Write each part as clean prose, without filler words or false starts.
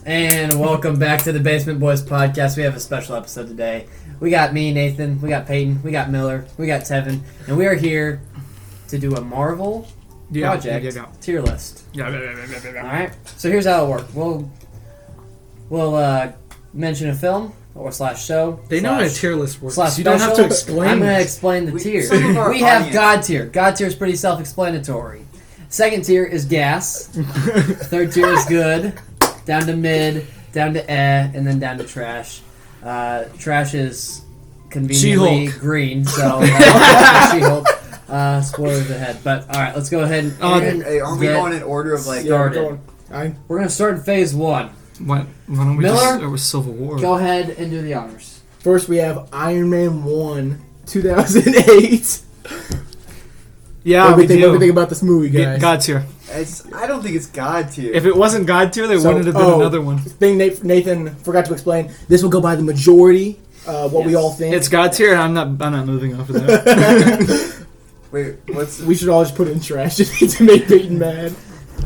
And welcome back to the Basement Boys podcast. We have a special episode today. We got me, Nathan, we got Peyton, we got Miller, we got Tevin, and we are here to do a Marvel project tier list. Alright, so here's how it'll work. We'll mention a film or slash show. They know how a tier list works. Slash you don't have to explain. I'm going to explain the tiers. We have God tier. God tier is pretty self-explanatory. Second tier is gas. Third tier is good. Down to mid, down to and then down to trash. Trash is conveniently She-Hulk. green, so She-Hulk. Spoilers ahead. But alright, let's go ahead and aren't we going in order of like started. Yeah, we're going to start in phase 1. Why don't we Miller, just start with Civil War? Go ahead and do the honors. First, we have Iron Man 1, 2008. Yeah, what do you think about this movie, guys? God tier. I don't think it's God tier. If it wasn't God tier, there wouldn't have been another one. Thing Nathan forgot to explain. This will go by the majority. We all think it's God tier, and I'm not moving off of that. Wait, we should all just put it in trash to make Peyton mad.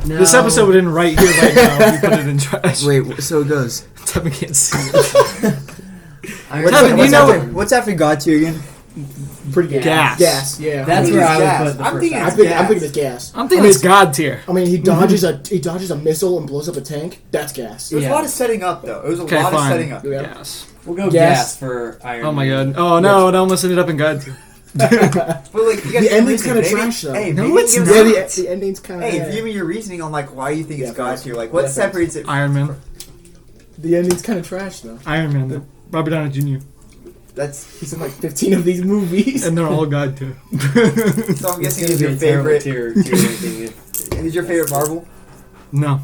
No. This episode would end right here, right now. We put it in trash. Wait, so it goes. Tevin can't see it. What's after God tier again? Pretty good. Gas. Yeah. That's where I would put the I'm first thinking one. I'm thinking it's gas. I'm thinking it's God tier. I mean, he dodges a missile and blows up a tank. That's gas. There's a lot of setting up, though. It was a lot of setting up. Yeah. Gas. We'll go gas for Iron Man. Oh my god. Oh no, it almost ended up in God tier. But like, The ending's kind of trash, though. Hey, no, it's not. The ending's kind of. Hey, give me your reasoning on like why you think it's God tier. Like, what separates it? Iron Man. The ending's kind of trash, though. Iron Man. Robert Downey Jr. He's in like 15 of these movies, and they're all God tier. So I'm guessing he's your favorite. Is your favorite Marvel? No.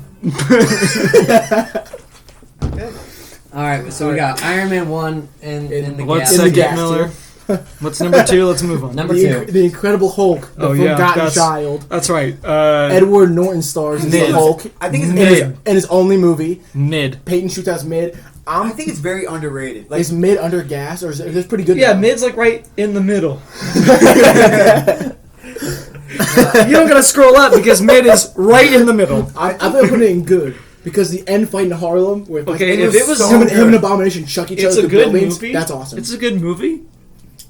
Okay. Alright, so we got Iron Man 1 in the What's gas. second, Miller? What's number 2? Let's move on. Number 2. The Incredible Hulk, the Forgotten Child. That's right. Edward Norton stars as the Hulk. I think it's mid. In his only movie. Mid. Peyton shoots out mid. I think it's very underrated. Like, is mid under gas, or is it pretty good? Yeah, now? mid's like right in the middle. You don't gotta scroll up because mid is right in the middle. I thought I put it in good. Because the end fight in Harlem, where if it was him and Abomination chuck each other it's a through good buildings, movie. that's awesome. It's a good movie.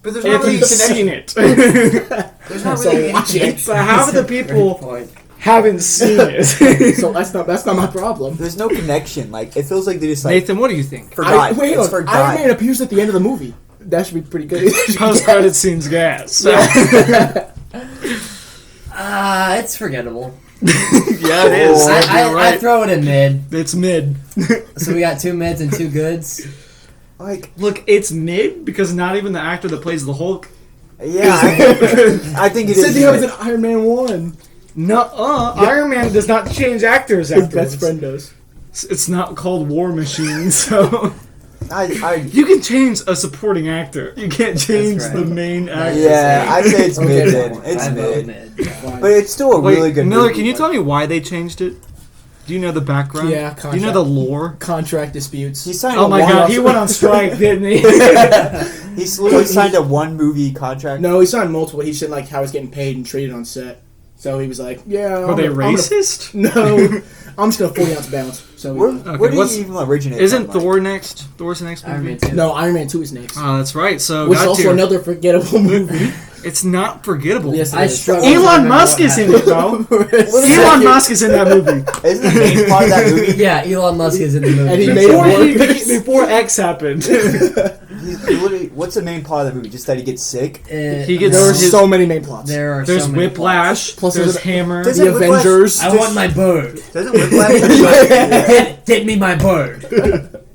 but there's not If really a you've connection. seen it. There's not really watch any it. So half of the people haven't seen it. So that's not my problem. There's no connection. Like, it feels like they just like Nathan, what do you think? forgot. Wait, It's on. forgot. Iron Man appears at the end of the movie. That should be pretty good. Post-credit scenes gas. It's forgettable. Yeah, it is. I throw it in mid. It's mid. So we got 2 mids and 2 goods. Like, Look, it's mid because not even the actor that plays the Hulk. yeah, I think it Said is. he was in Iron Man 1. Iron Man does not change actors His afterwards. best friend does. It's not called War Machine, so I you can change a supporting actor. You can't change right. the main actor. yeah, I'd say it's Okay, mid then. fine. It's I vote mid. yeah. But it's still a Wait, really good Miller, movie. can you tell me why they changed it? Do you know the background? Yeah, Do you know the lore? Contract disputes. He signed Oh my god, he went on strike, didn't he? He literally signed a 1-movie contract. No, he signed multiple. He said like how he's getting paid and treated on set. So he was like, "Yeah." Were they racist? No, I'm just gonna 40-ounce bounce. So Where did what's- he even originate? Isn't from, like? Thor next? Thor's the next Iron movie? Man 2. no, Iron Man 2 is next. Oh, that's right. So Which is God also tier. another forgettable movie. It's not forgettable. Yes, it I is. struggle to Elon remember Musk what is in happened. it, bro. Elon Musk is in that movie. Isn't the main part of that movie? Yeah, Elon Musk is in the movie. And he Before, made before X happened. What's the main part of the movie? Just that he gets sick? He gets- There are his- so many main plots. There are There's so many Whiplash. Plus there's there's- Hammer. There's- The Isn't Whiplash- Avengers. plots. I want my bird. Doesn't Whiplash? Get me my bird.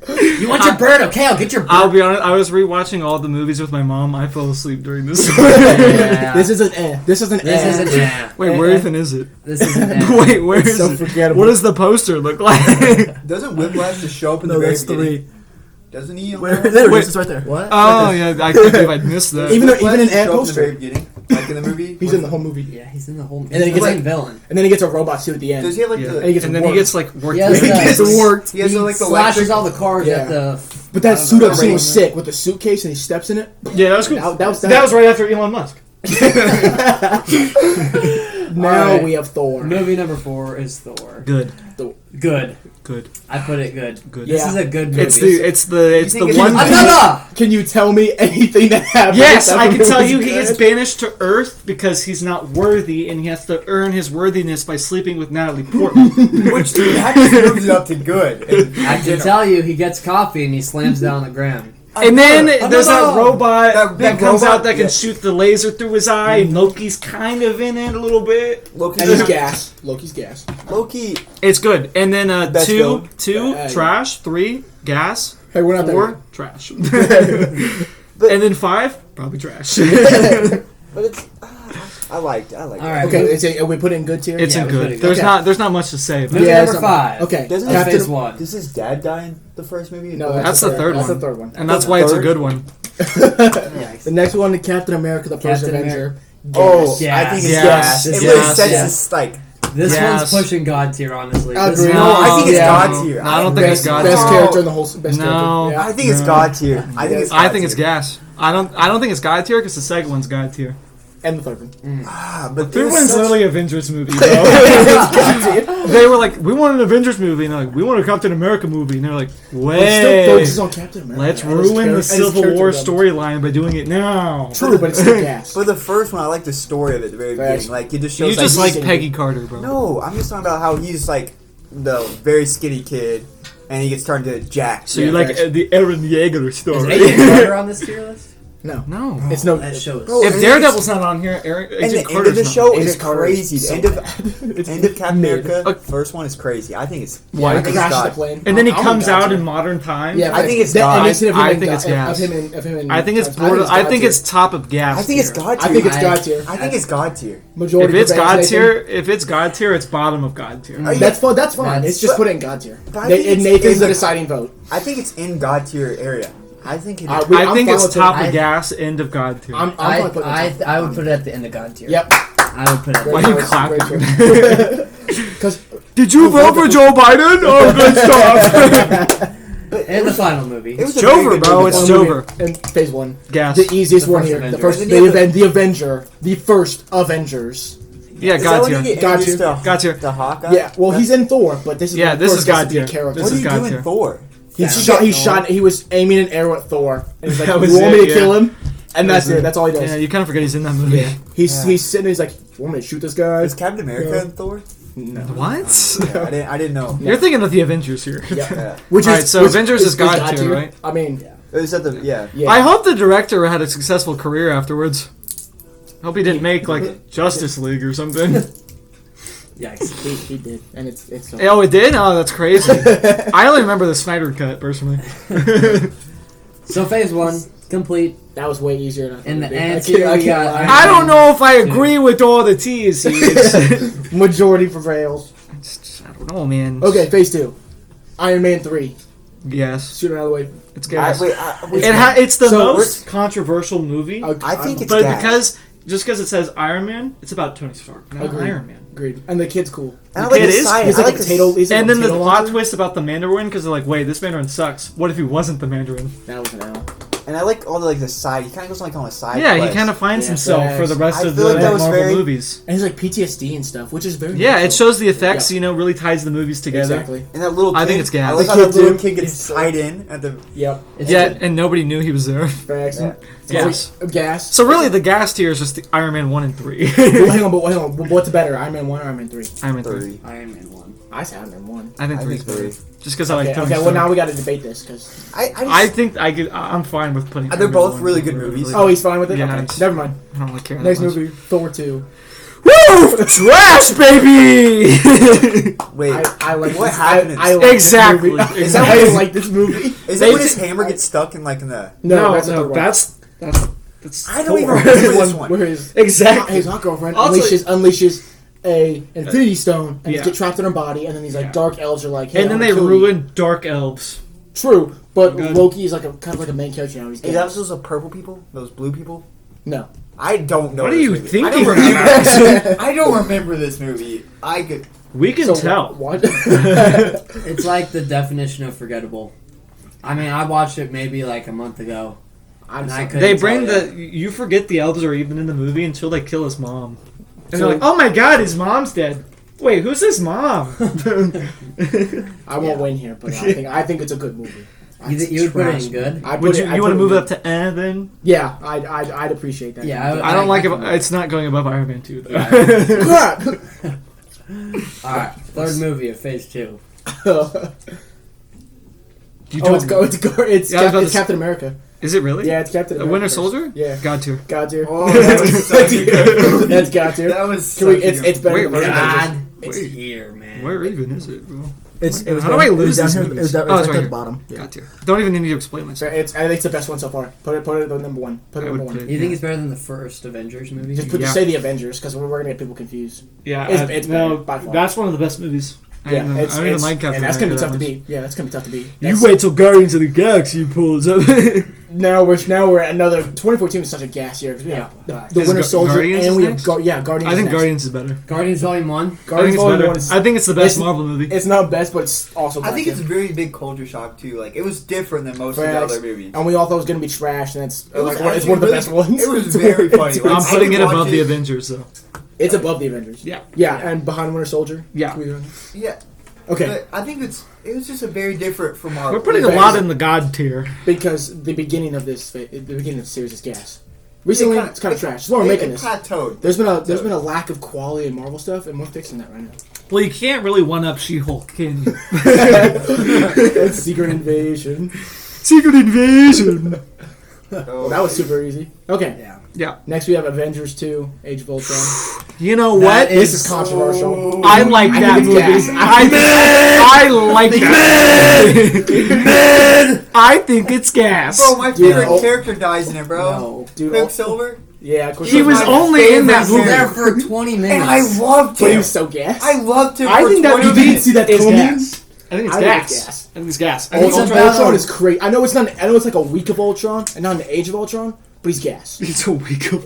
You want your bird? Okay, I'll get your bird. I'll be honest. I was rewatching all the movies with my mom. I fell asleep during this. Yeah. This is an This is an This isn't. Yeah. Wait, where even is it? This isn't. Wait, where It's is so it? forgettable. What does the poster look like? Doesn't Whiplash just show up in No, the very that's beginning? 3. Doesn't he? There it Wait. is. It's right there. What? Oh yeah, I can't believe I missed that. Even though- Whiplash in just ad show up in the very poster. beginning, like in the movie. He's in the whole movie. Yeah, he's in the whole. then he He's gets the like- main villain. And then he gets a robot suit at the end. Does he have like Yeah. And he the? gets and then he worked. gets like worked. He has He gets the- worked. He has like the slashes electric. all the cars Yeah. at the. But that suit up scene the was sick with the suitcase and he steps in it. Yeah, that was cool. That was That was right after Elon Musk. Now right. we have Thor. Movie number 4 is Thor. Good. Good. Good. I put it good. Good. This Yeah. is a good movie. It's the think one. it's- Can you tell me anything that happened? Yes, that I can movie tell was you he good? gets banished to Earth because he's not worthy, and he has to earn his worthiness by sleeping with Natalie Portman. Which that just moves it up to good. And, I can tell you, he gets coffee and he slams down on the ground. And then there's no. that robot That that big comes robot? out that can Yeah. shoot the laser through his eye, and Loki's kind of in it a little bit. Loki. And he's gas. Loki's gas. Loki. It's good. And then Best two, film. trash. 3, gas. Hey, we're not 4, there. trash. And then 5, probably trash. But it's. I liked. All right. Okay, are we put in good tier? It's Yeah, in we put good. it There's good. there's not much to say. But Movie Yeah, number it's 5. Okay. Doesn't That's Captain- phase 1. Does his dad die in the first movie? No, That's the third That's one. the third one. And that's why it's a good one. Yikes. The next one, Captain America: The First Captain Avenger. Oh, Yes. I think it's Yes. gas. It Yes. really Yes. sets Yes. this like. This Yes. one's pushing God tier, honestly. I This agree. No, I think it's Yeah. God tier. No, I don't think it's Best, God best tier. character in the whole. Best No. character. Yeah. I think it's God tier. I think it's. God I think it's tier. gas. I don't think it's God tier because the second one's God tier. And the third one. But Third there's one's such- literally Avengers movie, bro. They were like, we want an Avengers movie, and they're like, we want a Captain America movie, and they're like, But it still wait, focuses on Captain America. let's and his ruin char- the and his Civil character War development. storyline by doing it now. True, but it's still gas. For the first one, I like the story of it at the very Facts. beginning. Like it just shows. You just like he's- Peggy Carter, bro. No, I'm just talking about how he's like the very skinny kid, and he gets turned into Jack. So you Yeah, like facts. the Aaron Yeager Is story? Agent Carter on this tier list? No. No. It's no. That show is. Bro, If and Daredevil's not on here, Agent and the end Carter's of the not. show Agent is Carter crazy. is The so end of bad. end of Captain mid. America, first one is crazy. I think it's. Why? I It think it's crashes the God. plane. And then he I'm comes God out tier. in modern times. Yeah, I think it's that- God. and it's him I and think God- it's gas. Of him and I think it's God border. I think tier. it's top of gas. I think it's tier. God tier. I think it's I- God tier. I think it's God tier. Majority. If it's prevails, God Nathan. tier, it's bottom of God tier. Are you- That's fine. That's fine. That's- It's just but- put it in God tier. but I think And it's Nathan's in the the- deciding vote. I think it's in God tier area. I think it is. I'm I think fine it's with top it. of gas, end of God tier. I'm fine putting it top. I would put it at the end of God tier. Yep. I would put it. Why At you Great clapping? choice. Because Did you vote for Joe Biden? Oh, good stuff. And the final movie. It was a Jover, very good bro, movie. it's one Jover. movie in phase one. Gas. The easiest The one first here. Avenger. The first, And then you have the Avenger, the first Avengers. Yeah, Is that God when you tier. get God introduced tier. to- God tier. to Hawkeye? Yeah, well, he's in Thor, but this is Yeah, when this Thor is gets God to be a tier. character. This What is do you God do tier. in Thor? He Yeah. shot. He shot. He was aiming an arrow at Thor, and he's like, That "You was want me it, to kill yeah. him?" And that's it. That's all he does. Yeah, you kind of forget he's in that movie. He's Yeah. he's sitting. There, he's like, "You want me to shoot this guy?" Is Captain America Yeah. in Thor? No. What? Yeah, I didn't know. You're thinking of the Avengers here. Yeah. Which Alright, so Avengers is God tier, right? I mean, It was at the yeah. yeah. I hope the director had a successful career afterwards. Hope he didn't make like Justice League or something. Yikes. he did, and it's so. Oh, it did? Oh, that's crazy. I only remember the Snyder cut personally. So phase 1 complete. That was way easier. Than I In thought the it would be. end I tier, can't we got lie. Iron I don't know if I agree with all the T's. Majority prevails. I don't know, man. Okay, phase 2. Iron Man 3. Yes, Shoot it out of the way. it's gas. Wait, It's the So most controversial movie, I think it's but gas. because it says Iron Man, it's about Tony Stark, not Agreed. Iron Man. Agreed. And the kid's cool. And I like It the is? science. He's I like like a the potato. He's like And a then the potato plot launcher. twist about the Mandarin, because they're like, wait, this Mandarin sucks. What if he wasn't the Mandarin? That was an L. And I like all the the side. He kind of goes like on a side. Yeah, he quest. kind of finds Yeah, himself facts. for the rest I of feel the like that was Marvel very- movies. And he's like PTSD and stuff, which is very Yeah, it natural. shows the effects, Yeah. you know, really ties the movies together. Exactly. And that little. Kid, I think it's gas. I like The how the kid little too. kid gets tied in at the. Yep. It's Yeah, good. and nobody knew he was there. Facts. Yeah. Yes. Gas. So really, the gas tier is just the Iron Man 1 and 3. Well, hang on, but hang on. What's better, Iron Man 1 or Iron Man 3? Iron Man 3. 3. Iron Man 1. I say Iron Man 1. I think I 3 think is better. 3. Just because I like Okay, Tony okay, well Stark. now we got to debate this because I think I'm fine with putting. They're Iron Man both 1 really over good movies. really- oh he's fine with it. Yeah, Okay, it's- never mind. I don't really care. Next that much. movie, Thor 2. Woo! Trash, baby! Wait, I like what this. happened? I like Exactly. This movie. Is that I what- like this movie. is that when his hammer gets stuck in like in the? No, that's the third one. that's. I don't even Thor. remember This this one one. where his Exactly. hot girlfriend Also- unleashes a Infinity Stone and Yeah. they get trapped in her body, and then these like Yeah. dark elves are like, hey, And then I'm they gonna kill you. ruin Dark Elves. True, but Good. Loki is like a kind of like a main character now. He's Hey, gay. that was those purple people, those blue people. No. I don't know. What are this you movie. thinking I don't remember. I don't remember this movie. I could. We can So tell. what? It's like the definition of forgettable. I mean, I watched it maybe like a month ago. I'm And I sorry. couldn't They tell bring ya. the. You forget the elves are even in the movie until they kill his mom. And they're like, oh my god, his mom's dead. Wait, who's his mom? I won't win here, but I think it's a good movie. You would put it in good? You want to move it up to then? Yeah, I'd appreciate that. Yeah, I don't like it. It's not going above Iron Man 2, though. Alright, third movie of Phase 2. It's Captain America. Is it really? Yeah, it's Captain America. The Winter Soldier? Yeah. God tier. God tier. Oh, that was such a good. That's God tier. That was. It's better Wait, than where- God, Wait. it's here, man. Where even is it, bro? It was How do I lose down these here. movies? It was Oh, it's right right at here. the bottom. Yeah. God tier. Don't even need to explain So myself. I think it's the best one so far. Put it at the number one. Put it I at number would put one. it- You think it's better than the first Avengers movie? Just say the Avengers because we're gonna get people confused. Yeah, It's better, by far. that's one of the best movies. I don't even like Captain and that's gonna be America tough to that beat. Yeah, that's gonna be tough to beat. much. That's- You wait till Guardians of the Galaxy pulls up. Now we're at another. 2014 was such a gas year because we have the Is Winter Soldier Guardians and is we have next? Guardians. I think is next. Guardians is better. Guardians Volume 1? I think Guardians it's Volume better. 1 is. I think it's the best it's- Marvel movie. It's not best, but it's also. I think good. it's a very big culture shock too. Like it was different than most of the Facts. other movies. And we all thought it was gonna be trash, and it's It was it's one of the actually best really- ones. it was very funny. Like, I'm putting it I would above watch the it. Avengers, though. It's above the Avengers. Yeah. Yeah, and behind Winter Soldier. Yeah. Yeah. Okay, But I think it was just a very different from Marvel. We're putting a lot in the God tier. because the beginning of the series is gas. Recently, it's kind of trash. That's why we're making this. Plateaued. There's been a lack of quality in Marvel stuff, and we're fixing that right now. Well, you can't really one-up She-Hulk, can you? It's Secret Invasion. Secret Invasion! Well, that was super easy. Okay. Yeah. Yeah. Next we have Avengers 2, Age of Ultron. You know That what? This is controversial. I like I that think movie. it's gas. I like that. I think it's gas. Bro, my favorite oh. character dies in it, bro. No, dude. Quicksilver. Yeah, of course. He was my only in that He was movie. there for 20 minutes. And I loved But he him. was so gas. I loved him I for think that 20 you didn't minutes. see that It's coming. gas. I think it's I think gas. it's gas. I think it's gas. I It's think Ultron, about- Ultron is crazy. I know it's not. I know it's like a week of Ultron and not an Age of Ultron, but he's gas. it's a week of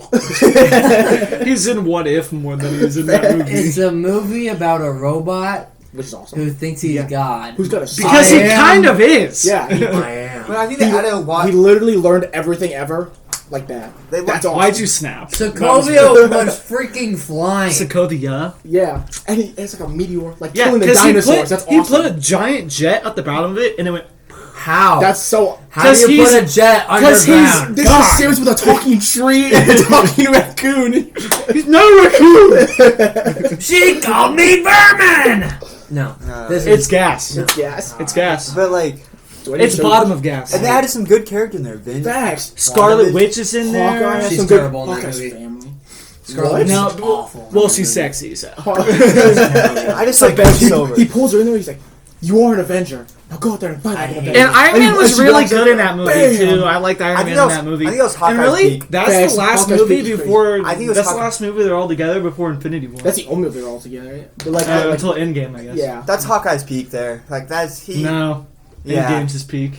He's in What If more than he's in that movie. It's a movie about a robot Which is awesome. who thinks he's God. Who's got a Because he I am- kind of is. Yeah. I am. But I think they added a lot. He literally learned everything ever like that. They That's awesome. Why'd you snap? Sokovia was freaking flying. Sokovia? Yeah, and it's like a meteor, like Yeah, killing the because dinosaurs. That's he awesome. put a giant jet at the bottom of it, and it went. How? That's so. How do 'cause you he's- put a jet 'cause he's- underground? This is a series with a talking tree and a talking raccoon. He's no raccoon. She called me vermin! No. This It's is gas. It's gas. It's gas. But like, It's bottom of gas. and they added some good character in there. Vince. Facts. Scarlet Witch is in there. Hawkeye has She's some terrible in good. that Hawkeye's movie. family. Scarlet No, Witch is awful. Well, she's sexy, so. I just like Quicksilver. He pulls her in there. He's like, "You are an Avenger. Now go out there and fight like an Avenger." And Iron Man was she really walks out good in there, that movie bam! too. I liked Iron Man in that movie. I think that was And Hawkeye's really, peak. that's Facts. the last Hawkeye's movie peak is before. I think it was that's the Hawkeye. last movie they're all together before Infinity War. That's the only movie they're all together. Right? But like Until Endgame, I guess. yeah, That's Hawkeye's peak there. Like that's he. No. Yeah. Endgame's his peak.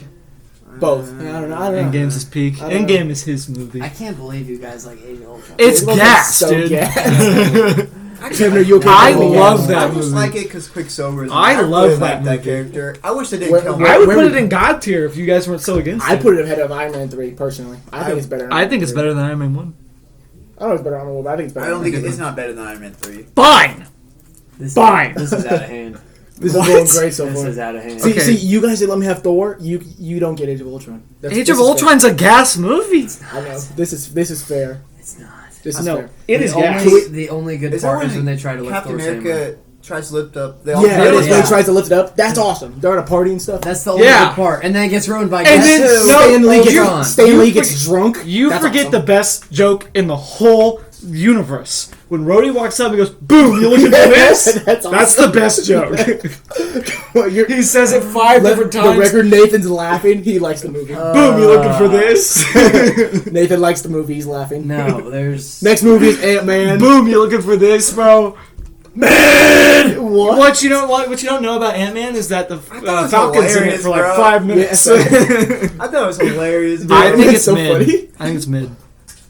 both. I don't know. Endgame's his peak. I don't know. Endgame is his movie. I can't believe you guys like Age of Ultron. It's It was gas, so dude. gas. Kevin, are you okay? I with love gas? that I just movie. like it because Quicksilver. Is I really love like that that movie. character. I wish they didn't Where- kill him. where- I would where put would- it in God tier if you guys weren't so against it. I put it ahead of Iron Man 3 personally. I think it's better. Than I Iron think Man it's 3. better than Iron Man 1. I don't know if it's better. But I think it's better. I don't than think Iron it's Man not better than Iron Man 3. Fine! This Fine. This is out of hand. 3. This What? is going great so This far. is out of hand. See, Okay. see, you guys didn't let me have Thor. You don't get Age of Ultron. Age this of is Ultron's a gas movie. fair. I know. This is fair. It's not. This is No, fair. it is the gas. only, the only good Is that part when is when they try to lift Captain Thor's hammer. America tries to lift up. They Yeah, all it is when yeah. he tries to lift it up. That's awesome. They're at a party and stuff. That's the only Yeah. good part, and then it gets ruined by And guess then- who? no, Ultron. Lee gets drunk. You That's forget awesome. the best joke in the whole universe. When Rhodey walks up and goes, boom, you looking for this? That's awesome. That's the best joke. Well, you're- He says it 5 different The times. record Nathan's laughing. He likes the movie. Boom, you looking for this? Nathan likes the movie. He's laughing. No, there's Next movie is Ant-Man. Boom, you looking for this, bro? What? What you don't know about Ant-Man is that the thought it was Falcon's in it hilarious, for like bro. 5 minutes. Yeah, I thought it was hilarious. Dude, I think it's it's so mid. funny. I think it's mid.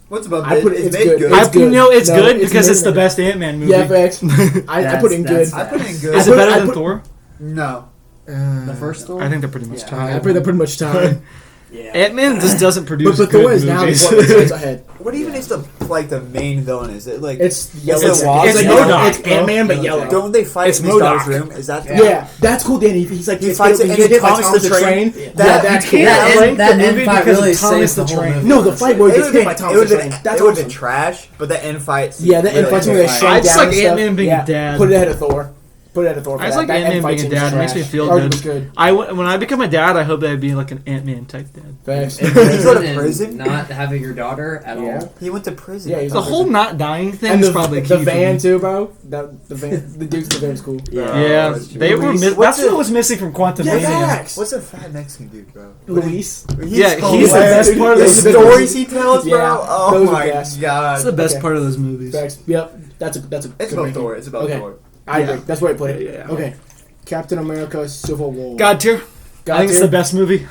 What's above I mid? put it- Is it's mid good. good? It's good. It's No, good it's because it's the mid. best Ant-Man movie. Yeah, facts. I put it in good. That's- I put it in good. Is I it put- better I than put- Thor? No. the first Thor. I think they're pretty much Yeah. tied. I put that pretty much time. Yeah. Ant-Man just doesn't produce But good Thor is now movies. what it's ahead. What even is the like the main villain? Is it like It's yellow. It's It's MODOK, It's Ant-Man, but yellow. Don't they fight It's in his daughter's MODOK. room? Is that Yeah, that's cool. Danny, he's like He fights it and he then Thomas Thomas the the Train. Train. Yeah, That- that's you cool. can't That rank end, that the end movie fight because really of Thomas saves the the whole Train. movie. No, the fight where he gets hit by Thomas the Train. That's it would have been awesome. trash, but the end fight. Yeah, the end fight's where they fight. shut I just down like and stuff. Ant-Man being a dad. Put it ahead of Thor. Put it ahead of Thor. For I just that. like That end Ant-Man fight being a scene dad. It was makes me trash. feel Ours good. was good. When I become a dad, I hope that I'd be like an Ant-Man type dad. Thanks. In Did he go prison to and prison? not having your daughter at Yeah. all. He went to prison. Yeah, he's The on whole not dying thing And is the, probably key the for van me. too, bro. The van, the dude's the van's cool. Yeah, that's true. they were. Luis, That's what's what the- was missing from Quantum Yeah, Mania. facts. What's a fat Mexican dude, bro? Luis. Yeah, he's the best part of the this movie. stories he tells, bro. Yeah, Oh those are my gas. god. That's the best Okay. part of those movies. Facts. Yep. That's a It's good about ranking. Thor. It's about Okay. Thor. I agree. Yeah. That's where I put it. Yeah. Okay. Captain America: Civil War. God tier. I think it's the best movie.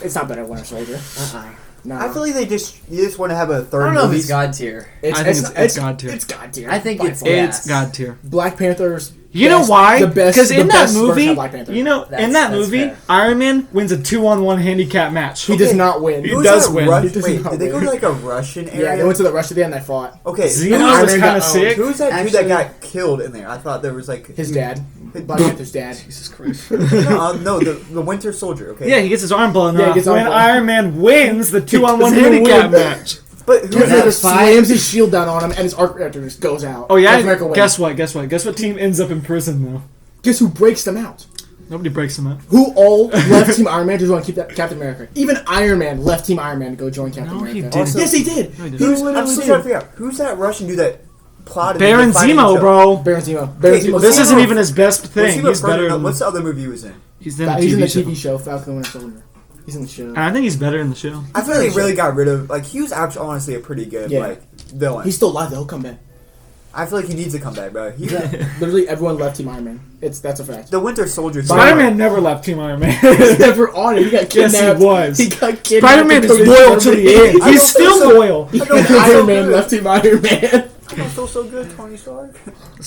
It's not better than Winter Soldier. No. I feel like you just want to have a I third don't know if movie. it's God tier. I think it's God tier. It's God tier. I think By it's far. It's Yes. God tier. Black Panther's. You know best- why? The best. Because in the that best version movie, of Black Panther. in That's that movie, fair. Iron Man wins a 2-on-1 handicap match. he does not win. He Who was does that win. Rush- He does Wait, not did they go win. to like a Russian area? Yeah, they went to the rest of the end. They fought. Okay, Xena Iron was Man kind of got sick. who's that dude Actually- that got killed in there? I thought there was like His dad. His- Black Panther's dad. Jesus Christ. no, the Winter Soldier. Okay, Yeah, he gets his arm blown Yeah, he off gets when arm blown. Iron Man wins the 2-on-1 Doesn't even handicap win. match. but who's Captain that? America fight? slams his shield down on him, and his arc reactor just goes out. Oh yeah, Captain America wins. guess what? Guess what team ends up in prison though? Guess who breaks them out? Nobody breaks them up. Who all left Team Iron Man to go and keep that Captain America? Even Iron Man left Team Iron Man to go join Captain No, he America. didn't. Yes, he did. No, he didn't. He I'm literally still did. trying to figure out who's that Russian dude that plotted. Baron to fight each Zemo, other? bro. Baron Zemo. Baron Hey, Zemo. was This he isn't ever- even his best Was thing. he He's better no, than. what's the other movie he was in? He's in a He's in the TV TV show. show Falcon and Winter Soldier. He's in the show. And I think he's better in the show. I feel like they really got rid of he was actually honestly a pretty good Yeah. like villain. He's still alive. He'll come back. I feel like he needs to come back, bro. Literally everyone left Team Iron Man. That's a fact. The Winter Soldier. Spider-Man never left Team Iron Man. He's never on it. He got Yes, he kidnapped. was. He got kidnapped. Spider-Man is loyal to the end. I He's don't feel still so- loyal. I don't And feel so Iron Man good. left Team Iron Man. I don't feel so good, Tony Stark.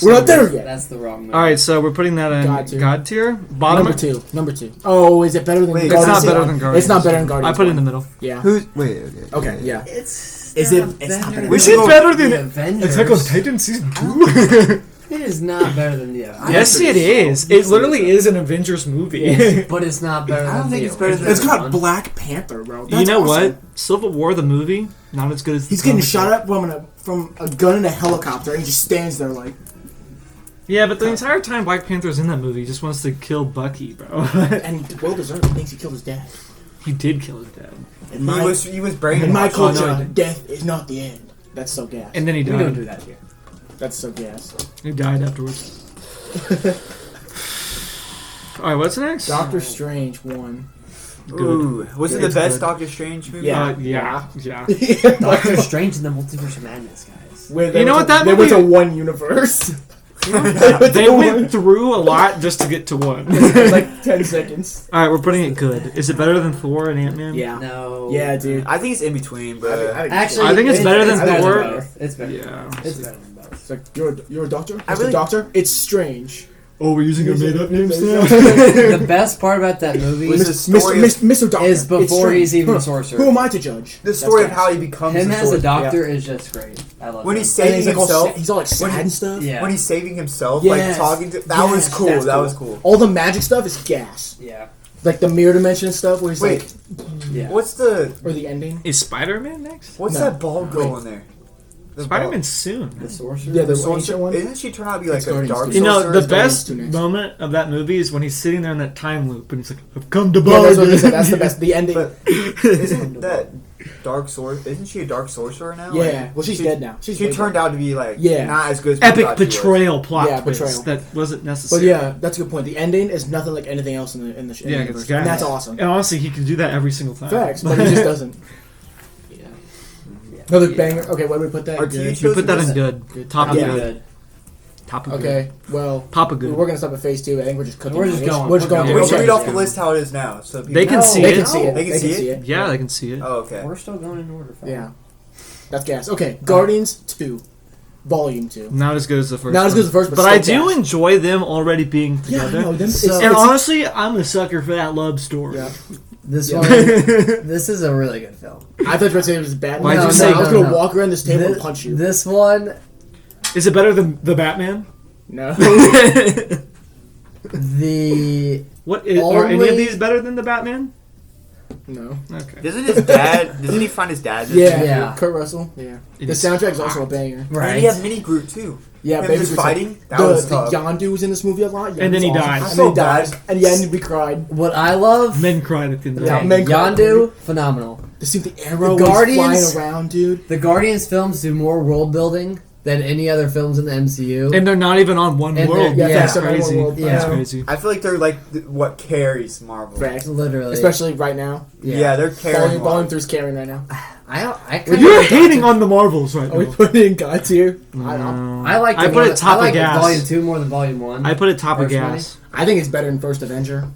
We're not there yet. That's the wrong movie. All right, so we're putting that in God tier. God tier. Bottom. Number two. Oh, is it better than Wait, Guardians? It's not Guardians. better than Guardians. It's not better than Guardians. I put it in the one. middle. Yeah. Who's wait? Okay. Yeah. It's Is it- it's not better. We Is should it go- better the than Avengers. Attack on Titan season 2? It is not better than the Avengers. Yes, it is. It literally is an Avengers movie. But it's not better I don't than think the it's better than- original It's got one. Black Panther, bro. You know what? Civil War, the movie, not as good as the He's getting comic shot book. up from a gun in a helicopter, and he just stands there like. Yeah, but the entire time Black Panther's in that movie, he just wants to kill Bucky, bro. And well deserved. He thinks he killed his dad. He did kill his dad. In my, He was brainwashed. in my Oh, no, culture, he didn't. death is not the end. That's so gas. And then he We don't do died. that here. That's so gas. He died afterwards. Alright, what's next? Doctor Strange 1. Ooh, was it the It's best good. Doctor Strange movie? Yeah. Yeah. Doctor Strange in the Multiverse of Madness, guys. Where You know what, that they went to movie- one universe. They went through a lot just to get to one. like 10 seconds. Alright, we're putting it good. Is it better than Thor and Ant-Man? Yeah. No. Yeah, dude. I think it's in between, but Actually, I think it's better than Thor. both. It's better. Yeah. It's better than both. It's like, you're a doctor? I Mr. really- Doctor? It's Strange. Oh, we're using our made-up names now? The best part about that movie Was is the story Mr. Doctor. is before it's strange. he's even a Who sorcerer. am I to judge? the story of That's how he becomes him a as a sword. doctor is just great. I love When him. he's And saving he's like all himself, sad, he's all like sad when he- and stuff. Yeah. when he's saving himself, Yes. like talking to that was Yes, cool. that's That was cool. All the magic stuff is gas. Yeah. Like the mirror dimension and stuff where he's Wait, like, Yeah. what's the or the ending. Is Spider-Man next? what's No. that bald girl in there? The Spider-Man's soon. The sorcerer? Yeah, the bald- ancient one. Isn't she turn out to be like It's a Guardians dark two. You know, sorcerer? the It's Guardians best 2 next. moment of that movie is when he's sitting there in that time loop and he's like, I've come to Yeah, bother that's what he you." said. That's the best. The ending. But isn't that dark sorcerer? Isn't she a dark sorcerer now? Yeah, well, she's dead now. She's She way turned out to be like Yeah. not as good as we Epic thought she was. betrayal plot Yeah, twist betrayal. that wasn't But necessary. yeah, that's a good point. The ending is nothing like anything else in the Yeah, universe. it's And that's gas. awesome. And honestly, he can do that every single time. Facts, but he just doesn't. Yeah. Another banger. Okay, where do we put that? Our Good. TV We shows put that are in good. Top of Yeah. good. Top of good. Okay, well, Top of good. we're gonna stop at phase 2. I think we're just cooking. We're just it. going. We're just We're going. going. We Okay. should read off Yeah. the list how it is now. So They can see They it. can see it. They can see it? Yeah, they can see it. Oh, okay. We're still going in order. fam. Yeah, that's gas. Okay, Guardians 2, Volume 2. Not as good as the first. Not as one. good as the first, but But I still do gas. enjoy them already being Yeah, together. I know them. So- And honestly, I'm a sucker for that love story. Yeah. This Yeah. one, this is a really good film. I thought you were going to say it was bad. Why'd you I was say- going to no. walk around this table and This, punch you. this one, Is it better than the Batman? No. the Are any Only- of these better than the Batman? No. Okay. Doesn't he find his dad? Yeah. Yeah. Kurt Russell. Yeah. It The is soundtrack's also a hot. banger. And right. he had Mini Groot too. Yeah, Him Baby just Groot's fighting. That the was tough. Yondu was in this movie a lot. And then he Yondu's dies. awesome. And then he So dies. bad. And yeah, and we cried. What I love, Men cried at the end of Yeah, the men cried. Yondu, phenomenal. To see the arrow The was Guardians- flying around, dude. The Guardians films do more world building than any other films in the MCU. And they're not even on one And world. they're- Yeah, Yeah. That's they're on one crazy. world. That's Yeah. crazy. I feel like they're like what carries Marvel. Facts. Literally, Especially right now. Yeah, they're carrying. Volume 3's carrying right now. I kind You're of hating on the Marvels right Are we now. putting it in God tier? I don't know. I like. I put it top I like of gas. Volume 2 more than Volume 1. I put it top of Personally. gas. I think it's better than First Avenger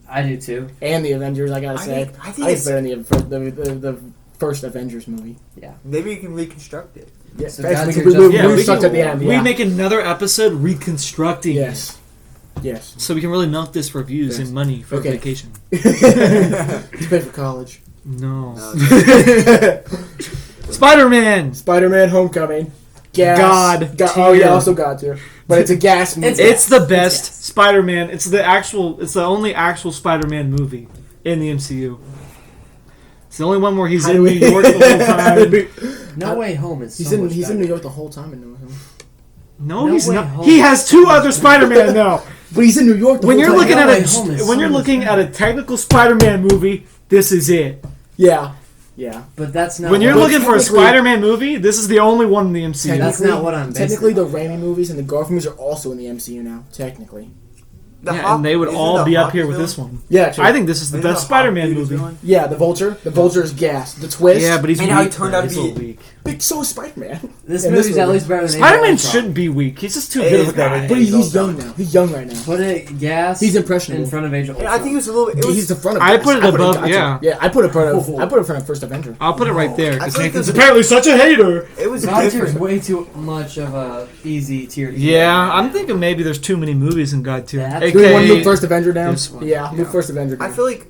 I do too. and the Avengers. I gotta I say, think it's it's better than the first Avengers movie. maybe you can reconstruct it. Yeah, So facts, God we tier can just- Yeah, we reconstruct can- at the end. We Yeah. make another episode reconstructing. Yes. Yes. So we can really milk this for views Yes. and money for Okay. vacation. To pay for college. No. No, Spider-Man. Spider-Man: Homecoming. Gas. God Oh yeah, tier. also God tier. But it's a gas movie. It's the best Spider-Man. It's the only actual Spider-Man movie in the MCU. It's the only one where he's How in do New we- York the whole time. No Way Home is. He's so in much he's in better. New York the whole time. In No, No he's Way not. Home. He has two other Spider-Man now. But he's in New York the When whole you're time. looking No at Way Home is when so you're much looking at better. a technical Spider-Man movie, this is it. Yeah. Yeah. But that's not. When you're what- looking for a technically- Spider-Man movie, this is the only one in the MCU. That's not what I'm basing Technically, it the Raimi movies and the Garfield movies are also in the MCU now. Technically. Yeah, and they would all be up here with this one. Yeah, true. I think this is the best Spider-Man movie. Yeah, the Vulture. The Vulture is gas. The twist. Yeah, but he's And weak. how he turned out to He's a be- little weak. But so is Spider-Man. This in movie's this at movie. least better than Spider-Man Age of Ultron. shouldn't be weak. He's just too It good is of a guy. better. But He's he's also- young now. He's young right now. Put it gas. He's impressionable. in front of Age of And Ultron. I think it was a little. It was. He's the front of. I gas. put it above- Gotcha. yeah. Yeah, I put it in front of First Avenger. I'll put it right there I because feel like Nathan's there's- apparently such a hater. It was God tier is different. way too much of a easy tier. to Yeah, get. I'm thinking maybe there's too many movies in God tier. That's- Do we want to AKA move First Avenger down? this one. Yeah, move First Avenger down. I feel like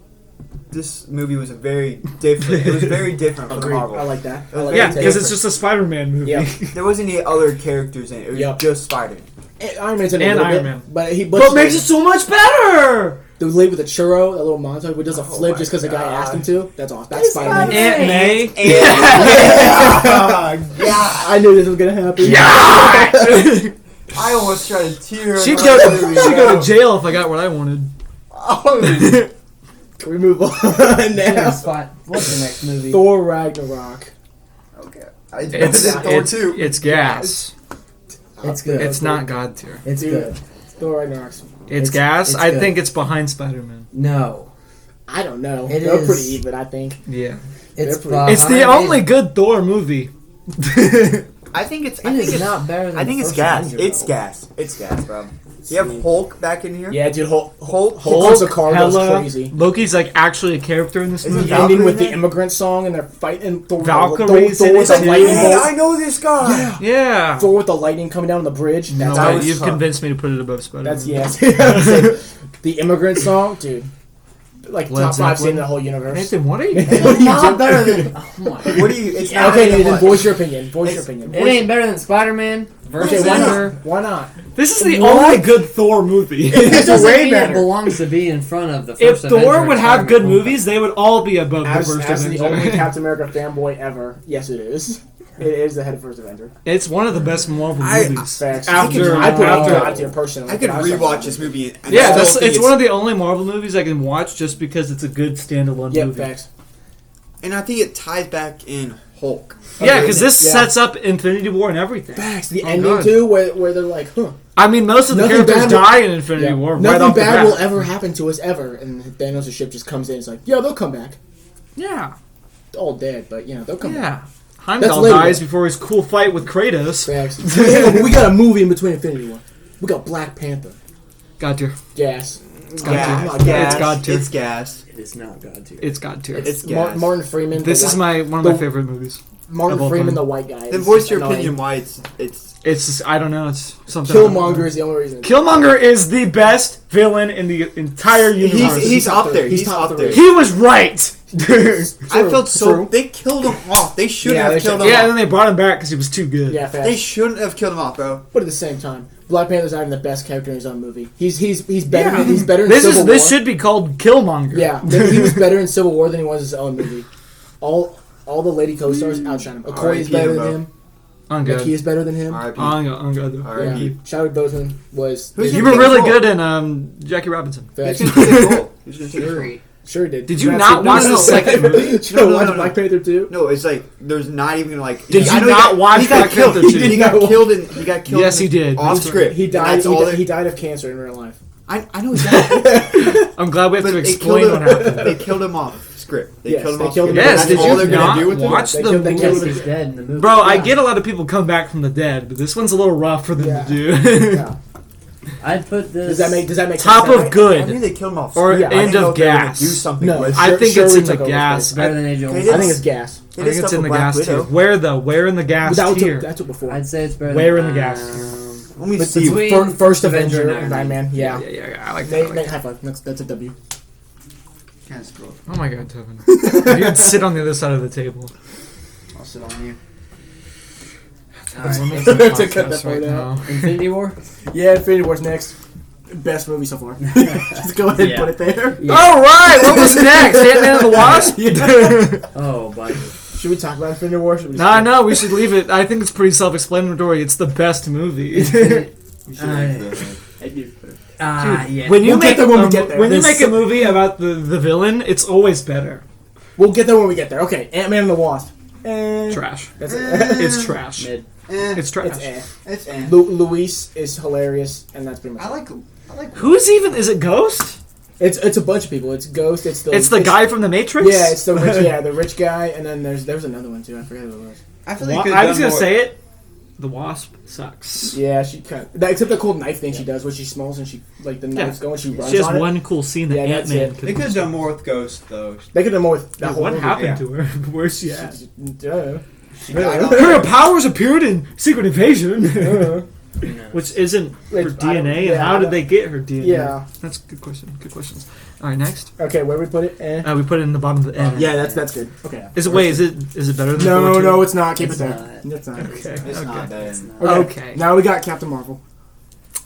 this movie was very different. It was very different from Agreed. Marvel. I like that. I Yeah, like Yeah, that. because it's just a Spider-Man movie. Yeah. There wasn't any other characters in it. It was Yep. just Spider. Iron Man's in it a And little Iron bit, Man. but he But makes it so much better! the late with the churro, that little montage where he does a Oh flip my just because the guy God. asked him to. That's awesome. That's It's Spider-Man. Spider-Man. Aunt May. Yeah, I knew this was gonna happen. Yeah! I almost tried to tear. She'd up. go to jail if I got what I wanted. Oh, Can we move on now? What's the next movie? Thor Ragnarok. okay. It's Thor 2. It's gas. It's good. It's not God tier. It's Dude. good. Thor Ragnarok. It's It's- gas. it's I good. think it's behind Spider-Man. No. I don't know. It They're is- pretty even, I think. Yeah. It's They're pretty- It's the behind only Age- good Thor movie. I think it's. It I think is it's not better than I think the it's first gas. Avenger, It's though. gas. It's gas, bro. You have Hulk back in here. Yeah, dude, Hulk Hulk. calls the car goes Hela, crazy. Loki's like actually a character in this Isn't movie. he The ending Valkyrie with the in it? immigrant song and they're fighting Thor. Valkyrie's Thor in with it the too. lightning Hey, bolt. I know this guy. Yeah. Thor with the lightning coming down on the bridge. That's No, that was you've fun. convinced me to put it above Spider-Man. That's yes. The immigrant song, dude. Like Led top 5 Zeppelin. scene in the whole universe. Nathan, what are you? It's What are you not doing? better than. Oh my. What do you? It's not Okay, even then what- voice your opinion. Voice your It's- opinion. It ain't better than Spider-Man versus Okay, why Wonder. not? Why not? This is the What? only good Thor movie. It doesn't way mean better. it belongs to be in front of the If first Thor Avenger would and have good Spider-Man. movies, they would all be above the As first the Avenger. only Captain America fanboy ever, yes, it is. It is the head of First Avenger. It's one of the best Marvel I- movies. Facts. After- I put it after- on God tier personally. I could but was like, rewatch this movie. And Yeah, still that's think it's one of the only Marvel movies I can watch just because it's a good standalone Yeah, movie. facts. And I think it ties back in Hulk. Yeah, because this Yeah. sets up Infinity War and everything. Facts. The Oh, ending God. too, where they're like, huh. I mean, most of the Nothing characters bad will- die in Infinity Yeah. War right Nothing off the bad bat. will ever happen to us ever. And Thanos' ship just comes in. It's like, yeah, they'll come back. Yeah, All dead, but they'll come back. yeah. That's Heimdall later. dies before his cool fight with Kratos. Facts. We got a movie in between Infinity War. We got Black Panther. God tier. Gas. God Gas. tier. Gas. It's God tier. It's gas. It is not God tier. It's God tier. It's Martin gas. Freeman. This the is White- one of my the- favorite movies. Martin both Freeman, of the them. white guy. Then is voice your annoying. opinion why it's It's just, I don't know. It's something. Killmonger is the only reason. Killmonger is the best villain in the entire universe. he's up there. He's He's top up there. three. He was right. I felt so. True. They killed him off. They shouldn't Yeah, have they killed should- him Yeah, and off. then they brought him back because he was too good. Yeah, fast. They shouldn't have killed him off, bro. But at the same time, Black Panther's not even the best character in his own movie. He's better. Yeah. He's better in This Civil War. this should be called Killmonger. Yeah, he was better in Civil War than he was in his own movie. All the lady co-stars outshine him. Okoye is R.I.P. better him, than bro. him. I'm Mickey good. is better than him. R.I.P. I'm good. Yeah. R.I.P. Chadwick Boseman was. Who's You gonna were take really the good role? in Jackie Robinson. Who's Facts. gonna take the role? Who's gonna take the role? Fury. Sure did. Did you That's not it. watch no, the no. second movie? Did you not No, watch no, no. Black Panther 2? No, it's like there's not even like. Did I you know not watch he got Black killed. Panther 2? He got killed in. He got killed. Yes, in- he did. Off script. He And died. that's all He they- died of cancer in real life. I know he died. I'm glad we have But to they explain killed what him. happened. They killed him off script. They Yes, killed him they off killed him. script. Yes, That's did all you they're not gonna do with him. watch They the killed- they movie? killed Yes, him. he's dead in the movie. Bro, I Yeah. get a lot of people come back from the dead, but this one's a little rough for them Yeah. to do. Yeah. I'd put this. Does that make Top sense? of I knew good. they killed him off Or script. Yeah, I didn't end know of if they were gonna gas. Do something No. with. I Sure- think sure it's we in the took over gas. space. better than Age of They Ultron. did I think it's gas. They I did think it's stuff in the with Black gas tier. Widow. Where though? Where in the gas That's tier? what before. I'd say it's better. Where than, in the gas tier? Let me But see. between first Avenger Avenger and and Iron Man. Yeah. Yeah, I like Nate, that. high five. That's a W. Kind of scroll. Oh my god, Tevin. You could sit on the other side of the table. I'll sit on you. We're Alright. making a To cut that podcast part right out. now. Infinity War. Yeah, Infinity War's next. Best movie so far. Just go ahead Yeah. and put it there. Yeah. All right, what was next? Ant-Man and the Wasp? Oh, buddy. Should we talk about Infinity War? Should we Nah, no, we should leave it. I think it's pretty self-explanatory. It's the best movie. You should like the- Yeah. When you We'll make get there when we get there. when you This- make a movie about the villain, it's always better. We'll get there when we get there. Okay, Ant-Man and the Wasp. Trash. That's it. It's trash. Mid. It's trash. It's It's Luis is hilarious, and that's pretty much I it. like. Who's even? Is it Ghost? It's a bunch of people. It's Ghost. It's the guy from the Matrix. Yeah, it's the rich. Yeah, the rich guy, and then there's another one too. I forget who it was. I feel Wa- like I was gonna say it. The Wasp sucks. Yeah, she kind of, except the cool knife thing she does, where she smells and she like the knife's going, she runs She has on one cool scene that Yeah, that's Ant-Man. it. They could have done more with Ghost though. it. They could have done more with that whole What movie. happened yeah. to her? Where's she at? Duh. She died on Her powers appeared in Secret Invasion, Duh. which isn't her I don't- DNA. And yeah, how I did don't- they get her DNA? Yeah. That's a good question. Good questions. All right, next. Okay, where we put it? We put it in the bottom of the end. Yeah, that's good. Okay. Is it better than No, 4-2? no, it's not. Keep It's it there. not. It's not. Okay. It's okay. not that. Okay. Now we got Captain Marvel.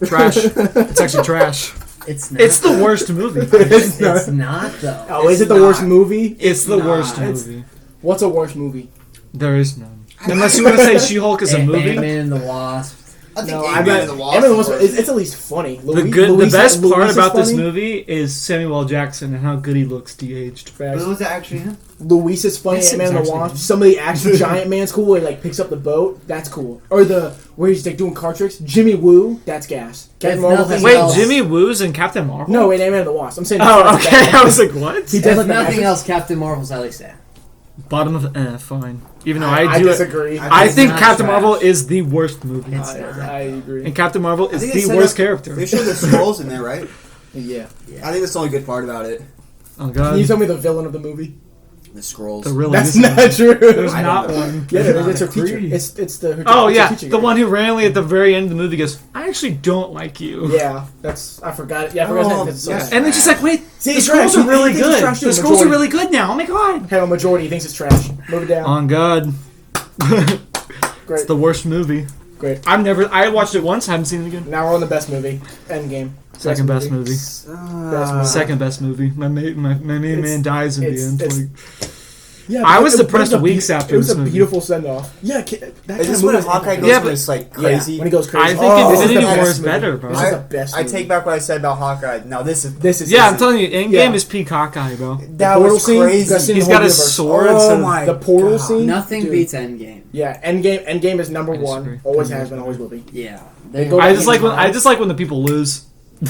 Trash. It's actually trash. It's not. It's the worst movie. It's not though. Oh, is It's it the worst not. movie? It's the Nah, worst it's- movie. What's a worst movie? There is none. Unless you want to say She-Hulk is a movie. Ant-Man and the Wasp. I think No, Ant-Man and the Wasp. Ant-Man and the Wasp. was- It's at least funny. The best part Luis is about this funny. movie is Samuel L. Jackson and how good he looks de-aged. But was that actually him? Luis is funny. Yes, Ant-Man and the exactly. Wasp. Some of the action Giant Man's cool. Where he like picks up the boat. That's cool. Or the where he's like doing card tricks. Jimmy Woo. That's gas. Captain If Marvel nothing has Wait, else- Jimmy Woo's in Captain Marvel? No, wait, Ant-Man and the Wasp. I'm saying. Oh, that's okay. bad. I was like, what? He If does like the nothing magic. else, Captain Marvel's at least that. Bottom of fine. Even though I I do it. disagree. I It's think not Captain trash. Marvel is the worst movie. It's I, not. I agree. And Captain Marvel I is think they the set worst up- character. They showed the scrolls in there, right? Yeah. I think that's the only good part about it. Oh Can god. you tell me the villain of the movie? The scrolls. The really That's is not one. true. There's I not don't know. one. Yeah, There's it's her not. teacher. Agree. It's the. Her, Oh it's her yeah, teaching the guy. one who randomly at the very end of the movie goes, "I actually don't like you." Yeah, that's I forgot it. Yeah, I forgot Oh, his name. yeah. It's And then she's like, "Wait, See, the it's scrolls trash. are really He thinks it's good. trash too, The scrolls are majority. really good now. Oh my god." Have a majority thinks it's trash. Move it down. On God, Great. it's the worst movie. Great. I watched it once. Haven't seen it again. Now we're on the best movie. Endgame. Second best movie. movie. Second best movie. My main man dies in the end. it's- Like, Yeah, I but was it depressed was a weeks beau- after It was this a movie. beautiful send off. Yeah, that Is kind this of when movie. Hawkeye goes Yeah, when but- it's like Yeah, crazy? when he goes crazy. I think this is Infinity the War best is movie. better, bro. This is the best. I movie. take back what I said about Hawkeye. Now this is yeah, I'm telling you, Endgame Yeah. is peak Hawkeye, bro. that portal was scene, you crazy. guys seen He's the got whole a universe. sword. Oh instead of- my The portal God. scene. Nothing Dude. beats Endgame. Yeah, Endgame is number I disagree. one. Always has been. Always will be. Yeah. They go I back just in like time. when the people lose.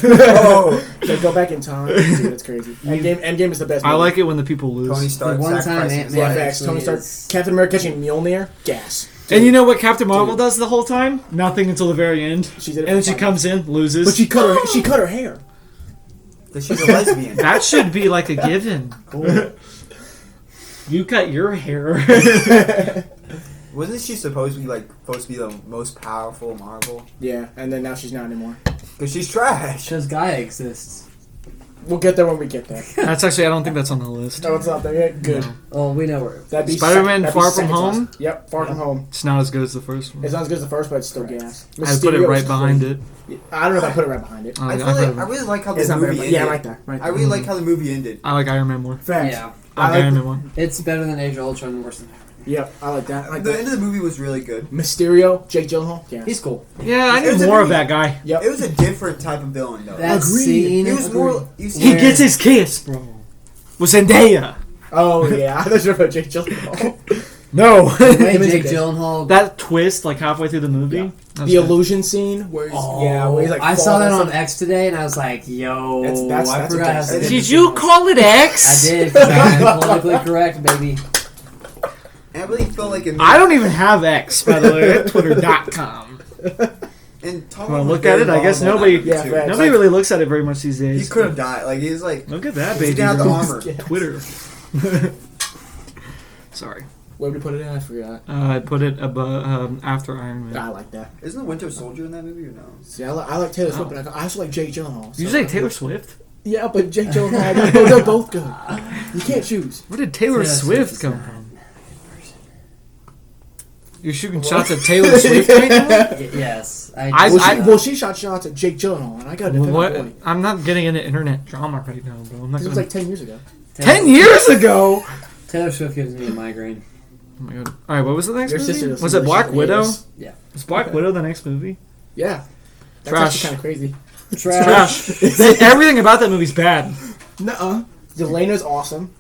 Oh, They go back in time. Dude, it's crazy. Endgame is the best. I movie. like it when the people lose. Tony The Stark one time sacrificing his Ant-Man life. Yeah, facts. Tony actually Stark. is- Captain America catching Mjolnir. Gas. And you know what Captain Marvel Dude. does the whole time? Nothing until the very end. She did it And then for she fun. comes in, loses. But she cut her hair. That she's a lesbian. That should be like a given. Cool. You cut your hair. Wasn't she supposed to be the most powerful Marvel? Yeah, and then now she's not anymore. Because she's trash. Because Gaia exists. We'll get there when we get there. That's actually, I don't think that's on the list. No, it's not there yet. Good. No. Oh, we know where. That'd be Spider-Man that'd be Far From second to Home? last. Yep, Far From Home. It's not as good as the first one. It's not as good as the first, but it's still gas. I'd put it right behind it. I don't know if I put it right behind it. I really like how It's the not movie very ended. Yeah, right there. Right I there. really like how the movie ended. I like Iron Man more. Facts. Yeah. I like Iron Man more. It's better than Age of Ultron and worse than Yep, I like that. I like The that. end of the movie was really good. Mysterio, Jake Gyllenhaal. Yeah. He's cool. Yeah, I It need was a more of movie- that guy. Yep. It was a different type of villain, though. That Agreed. scene. He was more. You He see, gets his kiss, bro. With Zendaya. Oh yeah, I thought you were about Jake Gyllenhaal. No. The way Him and Jake Zendaya. Gyllenhaal. That twist, like halfway through the movie. Yeah. that was The good. illusion scene where he's where he's like. I saw that falling on X today, and I was like, "Yo, That's I a forgot how text. to Did you call it X? I did. 'Cause I'm politically correct, baby. and I really felt like it. I don't even have X, by the way. Twitter.com. And Tom Wanna was look very at it? I guess vulnerable nobody- in that movie, Yeah, too. Nobody really looks at it very much these He days. could have died. Like he was like. Look at that, He's baby. down the girl. armor. Yeah. Twitter. Sorry. Where did we put it in? I forgot. I put it above after Iron Man. I like that. Isn't the Winter Soldier in that movie or no? See, I like Taylor Swift, Oh. but I also like Jake Gyllenhaal. Did you so- say Taylor Swift? Yeah, but Jake Gyllenhaal, they're both good. You can't choose. Where did Taylor Taylor Swift Swift come is from? You're shooting shots at Taylor Swift right now? Yes, She shot shots at Jake Gyllenhaal, and I got to defend my What? boy. I'm not getting into internet drama right now, bro. I'm not This was gonna... like 10 years ago. 10 years ago! Taylor Swift gives me a migraine. Oh my god. Alright, what was the next Your sister movie? listens Was to it the Black shit Widow? latest. Yeah. Was Black Widow the next movie? Yeah. That's Trash. actually kind of crazy. Trash. Everything about that movie's bad. Nuh-uh. Yelena's awesome.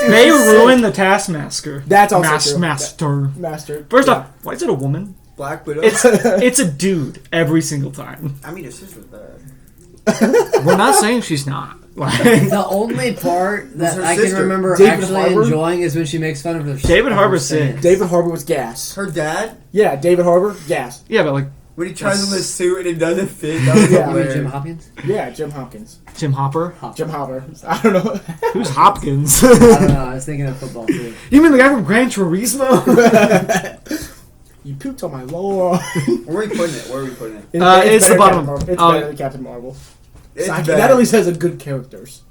They ruined the Taskmaster. That's also true. Master. Master. First Yeah. off, why is it a woman? Black Widow. It's a dude every single time. I mean, her sister's bad. We're not saying she's not. Like, The only part that her I can sister. remember David actually Harbour? enjoying is when she makes fun of her. David of her Harbour's stance. sick. David Harbour was gas. Her dad, Yeah, David Harbour, gas. yeah, but like when he tries on the suit and it doesn't fit, that was Yeah. You mean Jim hilarious. Hopkins? Yeah, Jim Hopkins. Jim Hopper. Jim Hopper. I don't know. Who's Hopkins? I don't know. I was thinking of football too. You mean the guy from Gran Turismo? You pooped on my lawn. Where are we putting it? Where are we putting it? It's better the than bottom. Captain Marvel. It's Oh. better than Captain Marvel. It's So bad. that at least has a good characters.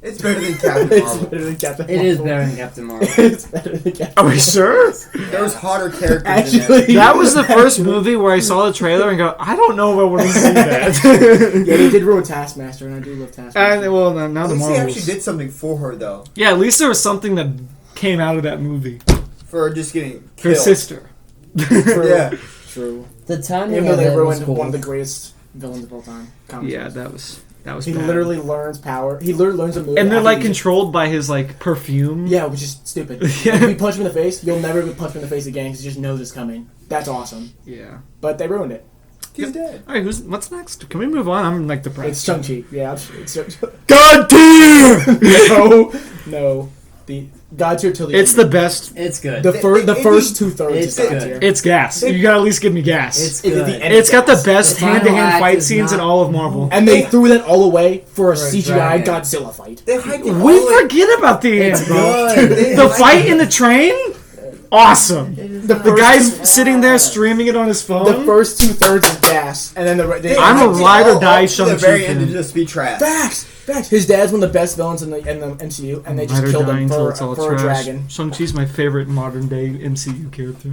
It's better than Captain It's Marvel. better than Captain It Marvel. is better than Captain Marvel. It's better than Captain Are we sure? There was hotter characters in Actually, there. That was the first movie where I saw the trailer and go, I don't know if I want to see that. Yeah, they did ruin Taskmaster, and I do love Taskmaster. And well, now At the least they Marvels. actually did something for her, though. Yeah, at least there was something that came out of that movie. For just getting Her killed. sister. True. Yeah. True. The timing Even of though they it was ruined cool. one of the greatest villains of all time. Comic Yeah, books. that was He bad. literally learns power. He literally learns a move. And they're after like he- controlled by his like perfume. Yeah, which is stupid. Yeah. If you punch him in the face, you'll never be punched him in the face again because you just know this coming. That's awesome. Yeah. But they ruined it. He's dead. All right, what's next? Can we move on? I'm like depressed. It's Shang-Chi. Yeah, it's God damn! no. The God tier till the It's end. the best. It's good. The It- first 2/3 it's is God good. tier. It's gas. You gotta at least give me gas. It's It- good. the end- It's got the best The final hand-to-hand act fight is scenes in not- all of Marvel. And they threw that all away for a For a CGI dragon. Godzilla fight. They hyped it We all like- forget about the end, It's bro. good. They The hyped fight it. in the train? Awesome. The The guy's sitting there streaming it on his phone. The first 2/3 is gas, and then They I'm a hyped it ride or all die up to Shang-Chi the very end to fan. just be trash. facts. His dad's one of the best villains in the MCU, and they just Ride or killed die him until for it's all a trash. dragon. Shang-Chi's my favorite modern day MCU character.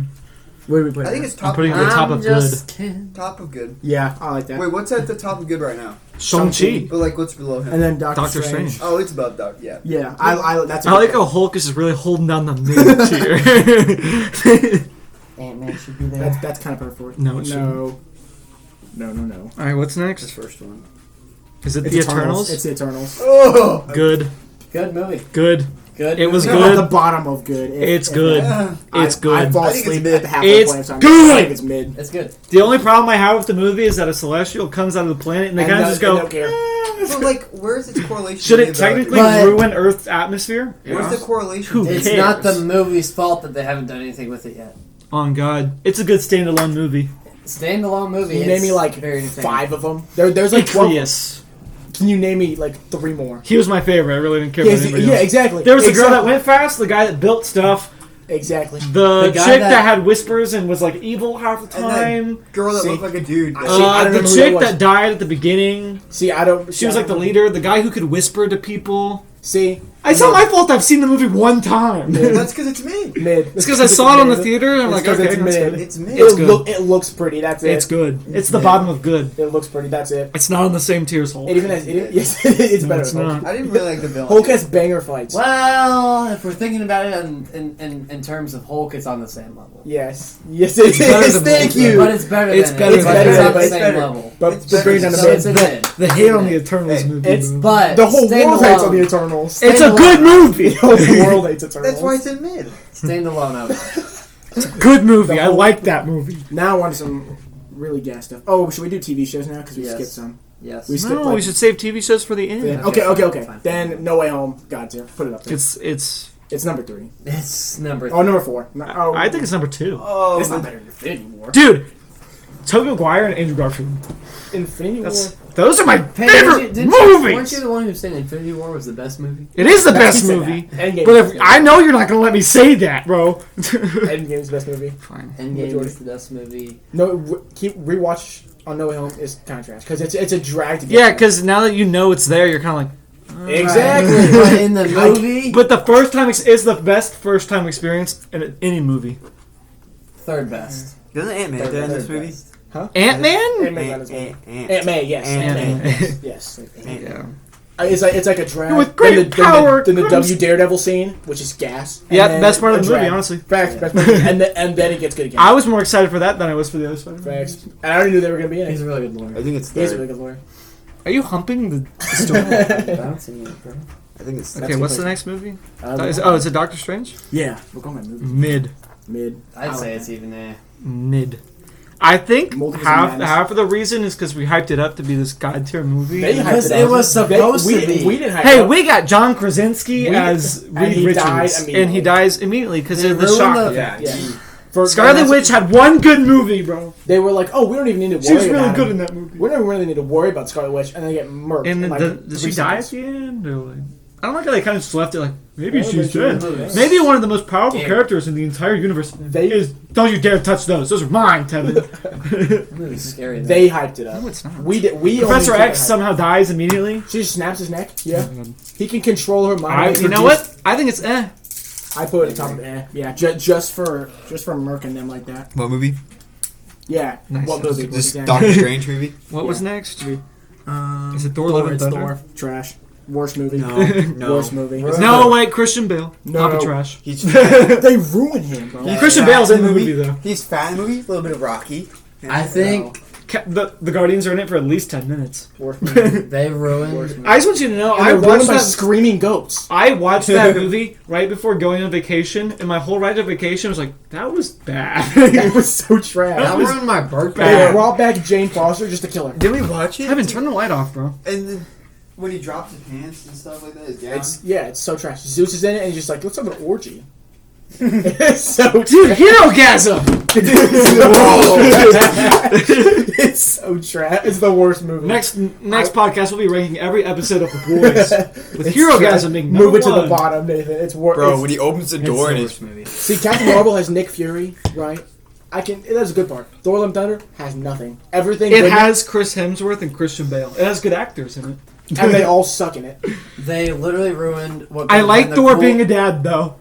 Where do we put I think it? it's top. putting it at the top of just kidding. Top of good. Yeah, I like that. Wait, what's at the top of good right now? Shang-Chi. But like, what's below him? And then Doctor Doctor Strange. Strange. Oh, it's above Doc. Yeah. Yeah, I that's. a I good like pick. how Hulk is really holding down the mid tier. Ant-Man should be there. That's kind of perfect. No, it no. Alright, what's This next? first one. Is it It's the Eternals? It's the Eternals. Oh. Good. Good movie. Good. Good. It was movie. good. At the bottom of good. It's good. Yeah. It's I good. fall I think it's asleep mid. at the halfway It's point. So I'm good. I think it's mid. It's good. The only problem I have with the movie is that a celestial comes out of the planet and they kind of just go, don't care. But like, where's its correlation? should to it the technically But- ruin Earth's atmosphere? Where's the correlation? Who It's cares? not the movie's fault that they haven't done anything with it yet. On God. It's a good standalone movie. Standalone movie. You it's name me like very entertaining. 5 of them. There's like 12. Atreus. Can you name me like 3 more? He was my favorite. I really didn't care about anybody else. Yeah, exactly. There was the girl that went fast, the guy that built stuff, Exactly. the chick that had whispers and was like evil half the time. Girl that looked like a dude. The chick that died at the beginning. See, I don't. She was like the leader. The guy who could whisper to people. See, It's not my fault. I've seen the movie one time. That's because it's mid. It's because I saw it on the theater. And I'm like, okay, it's mid. It's mid. It looks pretty. That's it. It's good. It's the bottom of good. It looks pretty. That's it. It's not on the same tier as Hulk. It even has. Yes, it's better. it's than Hulk. not. I didn't really like the villain. Hulk has banger fights. Well, if we're thinking about it in terms of Hulk, it's on the same level. Yes, it is. Thank you. But it's better. It's than better it. than It's it. on the It's same better. level. But It's to bring it down So it's to a mid. mid. The hate on the Eternals movie. It's bro. But the whole stand world hates on alone. the Eternals. It's a good movie. The whole world hates Eternals. That's why it's in mid. Stand alone of it. It's a good movie. I like that movie. Now on to some really gas stuff. Oh, should we do TV shows now? Because we Yes. skipped some. Yes. We skipped No, like, we should save TV shows for the end. Yeah. Okay. Okay. Fine. Then No Way Home. God tier. Put it up there. It's. Number 3. It's number. Oh, number 4. Oh, I think it's number 2. Oh, it's not better than Infinity War. Dude, Tobey Maguire and Andrew Garfield. Infinity War. Those are my Hey, favorite weren't movies. you the one who said Infinity War was the best movie? It is the That's- best he said movie. that. Endgame But is if, I know you're not gonna let me say that, bro. Endgame's the best movie. Fine. Endgame Majority. is the best movie. No, keep rewatch on No Way Home is kind of trash because it's a drag to get. Yeah, there. because now that you know it's there, you're kind of like. Exactly. But in the movie, But the first time is the best first time experience in any movie. third best. Doesn't Ant-Man die in this movie? Ant-Man? Aunt-May, yes. Ant-Man. Yes. Yeah. It's like a drag. With great power Then the comes- W Daredevil scene, which is gas. And Yeah, then best part of a the movie, drag. honestly. Facts, best part. And then it gets good again. I was more excited for that than I was for the other Spider-Man. Facts. And I already knew they were gonna be in He's it. a really good lawyer. I think it's He's a third. really good lawyer. Are you humping the stool? Bouncing it, bro. I think it's Okay, what's the next movie? Is it Doctor Strange? Yeah, we're going by movies. Mid. I'd I say like it's even a. Mid. I think Multiples of half Madness. of the reason is because we hyped it up to be this god tier movie. They And- hyped It up. was supposed to be. We didn't hype it hey, up. we got John Krasinski We- as and Reed he died Richards, immediately. and he dies immediately because They of the ruined shock. the- Yeah. Scarlet Witch had one good movie, bro. They were like, "Oh, we don't even need to worry She was really about good him. in that movie. We don't really need to worry about Scarlet Witch," and they get murked. And in, then like, does 3 she die at seconds. the end? Or like, I don't like how they kind of just left it like maybe Scarlet she's Witch dead. is- Maybe one of the most powerful Yeah. characters in the entire universe They- is. Don't you dare touch those. Those are mine, Tevin. That movie's scary. Though. They hyped it up. No, it's not. We did. We Professor only X somehow dies immediately. She just snaps his neck. Yeah, he can control her mind. You know what? I think it's eh. I put it at the top of yeah, just for murking them like that. What movie? Yeah. Nice. What movie? This Yeah. Doctor Strange movie? What was Yeah. next? Is it Thor: Love and It's Thunder? Thor. Trash. Worst movie. No. Worst movie. No, wait, Christian Bale. No. Papa trash. He's They ruin him, bro. He's Christian fat Bale's in the movie. movie, though. He's fat in the movie. A little bit of Rocky. I think The Guardians are in it for at least 10 minutes. Worst movie. they ruined. Worst movie. I just want you to know, And I they're ruined watched by that. screaming goats. I watched that movie right before going on vacation, and my whole ride to vacation was like, that was bad. That was so trash. That was ruined my birthday. They bad. brought back Jane Foster just to kill her. Did we watch it? Evan, turn the light off, bro. And then when he drops his pants and stuff like that, his gown. It's so trash. Zeus is in it, and he's just like, let's have an orgy. It's so Dude, Hero-gasm! It's so trash. It's the worst movie. Next podcast, we'll be ranking every episode of The Boys. With Hero-gasm being Move it to number the one. bottom, Nathan. It's worse. Bro, when he opens the door and it's... movie. See, Captain Marvel has Nick Fury, right? That's a good part. Thor: Love and Thunder has nothing. Everything. It good has Chris Hemsworth and Christian Bale. It has good actors in it. and they all suck in it. They literally ruined what. I could've like been the Thor cool- being a dad, though.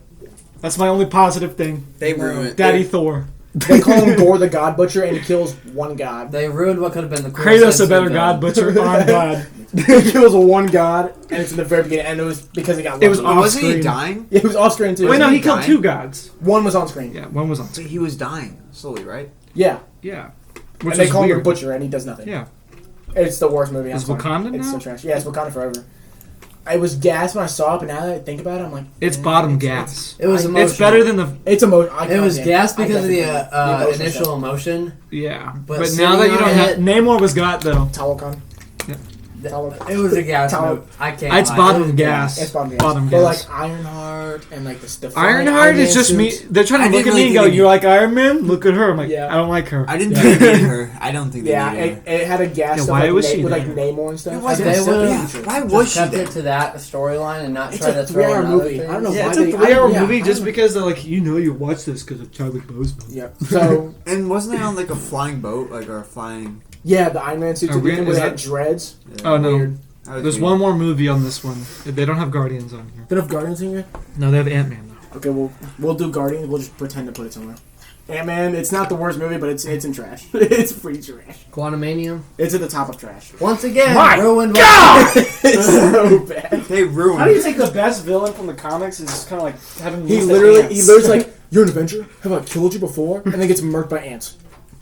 That's my only positive thing. They ruined Daddy Thor. They call him Gore the God Butcher, and he kills one god. They ruined what could have been the coolest Kratos a MCU better villain. god butcher. I'm glad. He kills one god, and it's in the very beginning, and it was because he got. It was lucky. off Wasn't he screen. dying? Yeah, it was off screen too. Wait, no, he he killed dying? 2 gods. One was on screen. Yeah, one was on. So he was dying slowly, right? Yeah, Yeah. and Which they is call him the weird. Butcher, and he does nothing. Yeah. It's the worst movie. I'm Is sorry. Wakanda It's now? so trash. Yeah, it's Wakanda forever. I was gassed when I saw it, but now that I think about it, I'm like, It's bottom gas. It was I- emotional. It's better than the. it's emotional. It was gas because of the initial emotion. Yeah. But But seeing now that you don't it- have. Namor was got, though. Tawakon. It was a gas Tom- movie. I can't. It's lie. bottom It was gas. It's bottom gas. Bottom But gas. like Ironheart and like the Ironheart is just me. They're trying I to look didn't at me really and go, think "You like Iron Man? Look at her." I'm like, Yeah. I don't like her. I didn't think they needed her. I don't think they Yeah, needed her. it had a gas Yeah, stuff why like, was she with like there? Namor and stuff. It wasn't They so- would've yeah, why Just was she kept there? it to that storyline and not It's try a to throw 3-hour in movie. other I don't know things. Yeah, why it's a they- 3-hour yeah, movie I just don't- because they're like, you watch this because of Chadwick Boseman. Yeah. So And wasn't they on like a flying boat, like or a flying? yeah, the Iron Man suits Are at we- the end where is they had that- dreads. Oh no, Weird. That was there's weird. one more movie on this one. They don't have Guardians on here. They don't have Guardians in here. No, they have Ant-Man though. Okay, we'll do Guardians. We'll just pretend to put it somewhere. Ant-Man. It's not the worst movie, but it's in trash. It's pretty trash. Quantumanium. It's at the top of trash. Once again, My ruined. God! It's so bad. They ruined. How do you think the best villain from the comics is just kind of like having He's literally like, "You're an Avenger. Have I killed you before?" And then gets murked by ants.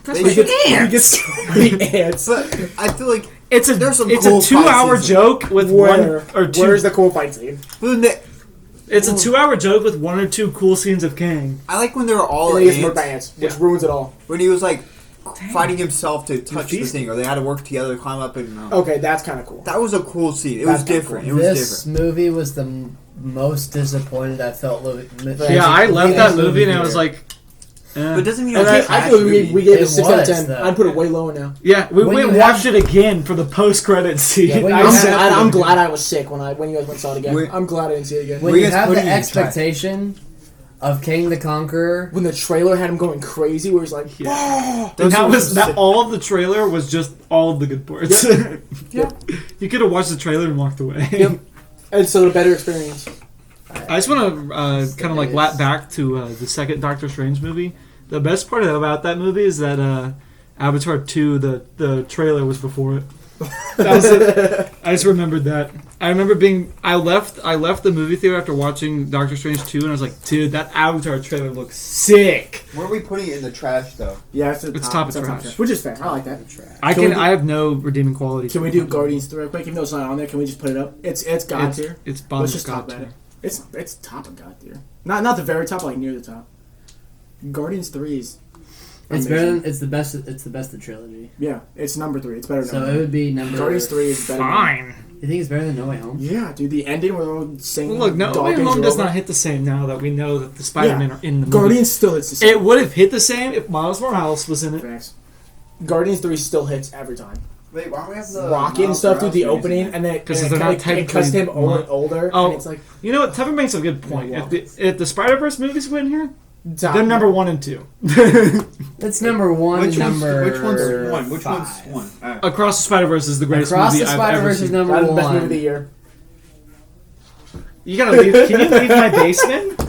They He should- gets the ants. But I feel like It's a There's some it's cool a 2-hour fight scenes. joke with one or two. Where's the cool fight scene? when they, It's a 2-hour joke with 1 or 2 cool scenes of Kang. I like when they were all And then he gets murked by ants, ants, which ruins it all. when he was like fighting himself to touch the feasting. thing, or they had to work together to climb up and. Okay, that's kind of cool. That was a cool scene. It That's was kinda different. cool. It was This different. movie was the most disappointed I felt. Yeah, I left that movie and I was like, But it doesn't mean And it was a I trash feel movie. we gave it It 6 out of was, 10. though. I'd put it way lower now. yeah, we When went and you watched it again for the post-credit scene. Yeah, when you I'm have- glad, I'm glad I was sick when you guys went and saw it again. Wait. I'm glad I didn't see it again. when Were you you guys have the putting it in expectation of King the Conqueror. When the trailer had him going crazy, where he's like, And Those that were was that. sick. All of the trailer was just all of the good parts. Yep. You could have watched the trailer and walked away. Yep. And so the better experience. I just want to kind of like lap back to the second Doctor Strange movie. The best part about that movie is that Avatar 2, the trailer was before it. That was it. I just remembered that. I remember I left the movie theater after watching Doctor Strange 2, and I was like, dude, that Avatar trailer looks sick. Where are we putting it in the trash, though? Yeah, it's, It's top of it's trash. which is fair. I like that. I have no redeeming quality. Can we do Guardians 3 real quick? Even though it's not on there, can we just put it up? It's God It's, tier. it's bottom Let's just of talk God about it. tier. It's top of God tier. Not the very top, like near the top. Guardians 3 is It's amazing. better. Than, it's the best. It's the best of the trilogy. Yeah, it's number 3. It's better than So number it would be number. Guardians 3 is better. Fine. You think it's better than No Way Home? Yeah, dude, the ending where they're all singing. Well, look, No Dog Way Days Home Are does Over. not hit the same now that we know that the Spider-Man are in the movie. Guardians still hits the same. It would have hit the same if Miles Morales was in it. Facts. Guardians 3 still hits every time. Wait, why don't we have the Rocket and stuff through the opening, and then Because and they're not it cuts to him technically older and older, Oh. and it's like You know what? Tevin makes a good point. Yeah, If the Spider-Verse movies win here, top. they're number 1 and 2. It's number one. Which number one's one? Which five. one's one? Alright. Across the Spider-Verse is the greatest Across movie the I've Spider ever Verse is seen. number That's the best movie one. of the year. You gotta leave. Can you leave my basement?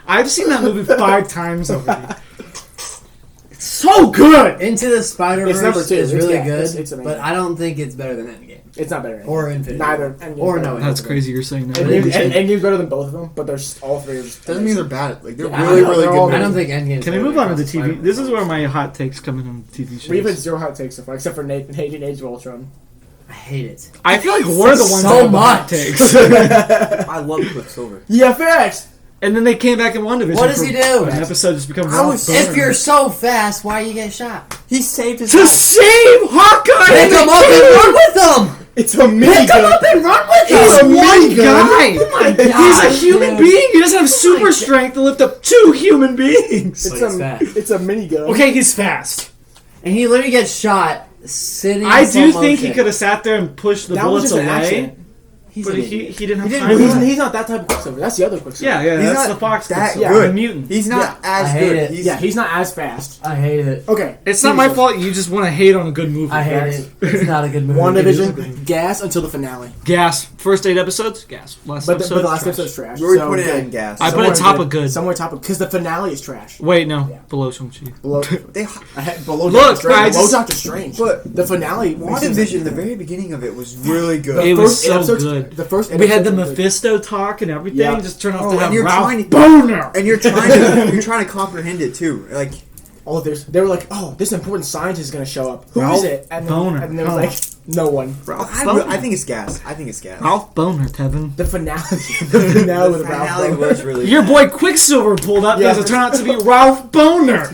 I've seen that movie 5 times already. It's so good. Into the Spider It's number Verse two. is It's- really yeah, good, it's amazing. but I don't think it's better than Endgame It's not better. Than or Infinity Neither. War. Endgame's Or better. No. That's crazy. You're saying that. Endgame's better than both of them, but there's all three are just. Doesn't mean they're bad. Like they're Yeah, really, I know, really they're good. all- I movies. don't think Endgame. Can we move on to the TV? This is where my hot takes come in on TV shows. We've had zero hot takes so far, except for Nathan hating Age of Ultron. I hate it. I feel like we're the ones So that have the hot much. takes. I love Quicksilver. Yeah, facts. And then they came back in WandaVision. What does he do? An episode just become I was- Ralph If Boner. you're so fast, why you get shot? He saved his to life. save Hawkeye. Pick him up and run with him. It's a mini Pick him up and run with He's him. one guy. Oh my He's a God, human dude. being. He doesn't have super God. strength to lift up 2 human beings. It's But he's fast. it's a minigun. Okay, he's fast. And he literally gets shot sitting. I in slow do think he motion. could have sat there and pushed the That was bullets just an away, accident. He's but an he idiot. didn't have He time. didn't- for that. He's not that type of Quicksilver. That's the other Quicksilver. Yeah, He's that's not the Fox. that Quicksilver. good. The mutant. He's not as I hate good. it. He's, Yeah, he's not as fast. I hate it. Okay. It's not my fault. You just want to hate on a good movie. I hate it. It's not a good movie. WandaVision, gas until the finale. Gas. First 8 episodes. Gas. Last But episode. the last trash. episode's trash. Where we so put it good. in gas. I put Somewhere it top of good. Somewhere top of because the finale is trash. Wait, no. Yeah. Below Shang-Chi. Below, They, below Look, Doctor Strange. I Below just- Doctor Strange. but The finale. WandaVision, the very beginning of it was really good. It was so episodes- good. The first. We had the episodes were good. Mephisto talk and everything. Yeah. Just turned out Oh, to and have you're Ralph trying to- Boner. And you're trying to comprehend it too. Like Oh, they were like, oh, this important scientist is going to show up. Who is Ralph it? And Boner. And there was like, no one. I think it's gas. I think it's gas. Ralph Boner, Tevin. The finale. The finale with Ralph finale Boner. was really Your boy Quicksilver pulled up Yeah. because it turned out to be Ralph Boner.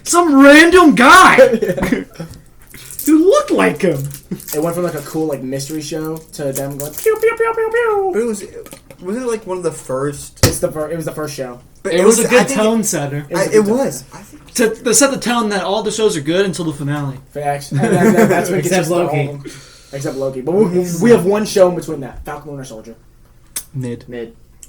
Some random guy. Dude looked like him. It went from like a cool like mystery show to them going pew pew pew pew pew. Wasn't it like one of the first? It was the first show. But It was a good I think tone setter. It was. I think To set the tone that all the shows are good until the finale. Facts. And that's what Except gets us to all Loki. of them. Except Loki. But we have one show in between that. Falcon Winter Soldier. Mid.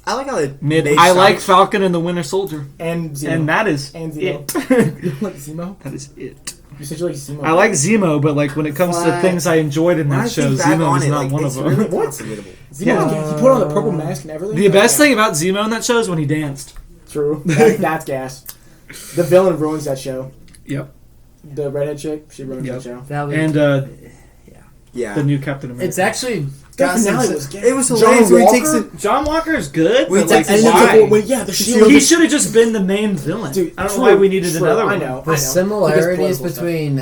I like how they Mid. made I Shang- like Falcon and the Winter Soldier. And Zemo. And that is And it. Zemo. You like Zemo? That is it. You said you like Zemo. I like Zemo, but like when it comes to What? things I enjoyed in When that I show, think back Zemo on is it, not like, one of it's them. really What? unforgettable. Zemo, Yeah. he put on the purple mask and everything. The best thing about Zemo in that show is when he danced. True. That's gas. The villain ruins that show. Yep. The redhead chick, she ruins Yep. that show. That was, And Yeah. the new Captain America. it's actually The got finale some. was gas. It was John hilarious when he Walker? takes it. John Walker's good, We but like, take And the why? the shield. He should have just been the main villain. Dude, I don't know true, why we needed true, another I one. know. The similarities Political stuff. between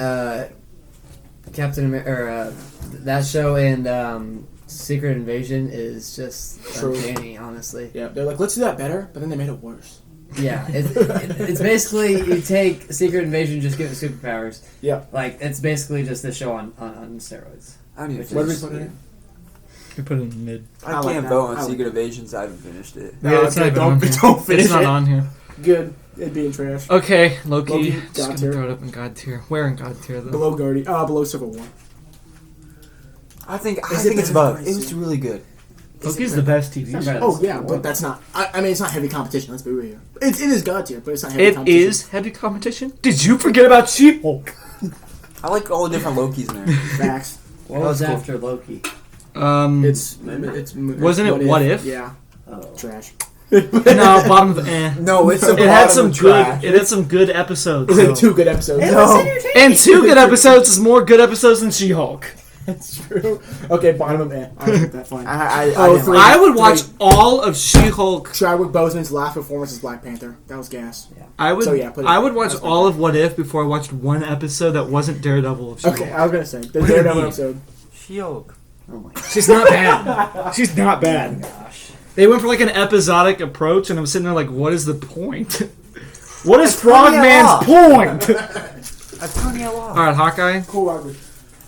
Captain America, or that show, and Secret Invasion is just True. uncanny, honestly. Yeah, they're like, let's do that better, but then they made it worse. Yeah, it's basically you take Secret Invasion, just give it superpowers. Yeah. Like it's basically just the show on steroids. I don't even Which What are we finish putting it. in? We put it in mid. I I like can't that. vote I on like Secret that. Invasions. I haven't finished it. No, it's not even don't- on here. don't finish It's not it. on here. Good. It being trash. Okay, Loki. Loki, Just God gonna tier. throw it up in God tier. Where in God tier though? Below Guardian. Below Civil War. I think Is it it's better above. than It was really good. Loki's the best TV It's show. not Oh bad. yeah, but that's not. I mean, it's not heavy competition. Let's be real here. It is God tier, but it's not heavy It competition. is heavy competition. Did you forget about She-Hulk? I like all the different Lokis in there. Facts. What was That's cool. after Loki? It's Wasn't it What If? Yeah. Oh. Trash. No, bottom of eh. No, it's a It had some good. It had some good episodes. It's though. 2 good episodes. No. And 2 good episodes is more good episodes than She-Hulk. That's true. Okay, bottom of it. I'll take that fine. I Oh, didn't three. like I would watch all of She-Hulk. Chadwick Boseman's last performance as Black Panther. That was gas. I would. So, yeah, put it- I would watch that's all of What If before I watched one episode that wasn't Daredevil of She-Hulk. Okay, I was gonna say the What do you Daredevil mean? episode. She-Hulk. Oh my god. She's not bad. She's not bad. Gosh. They went for like an episodic approach, and I'm sitting there like, what is the point? What is That's turning it Frogman's off. point? That's turning it off. All right, Hawkeye. Cool, Robert.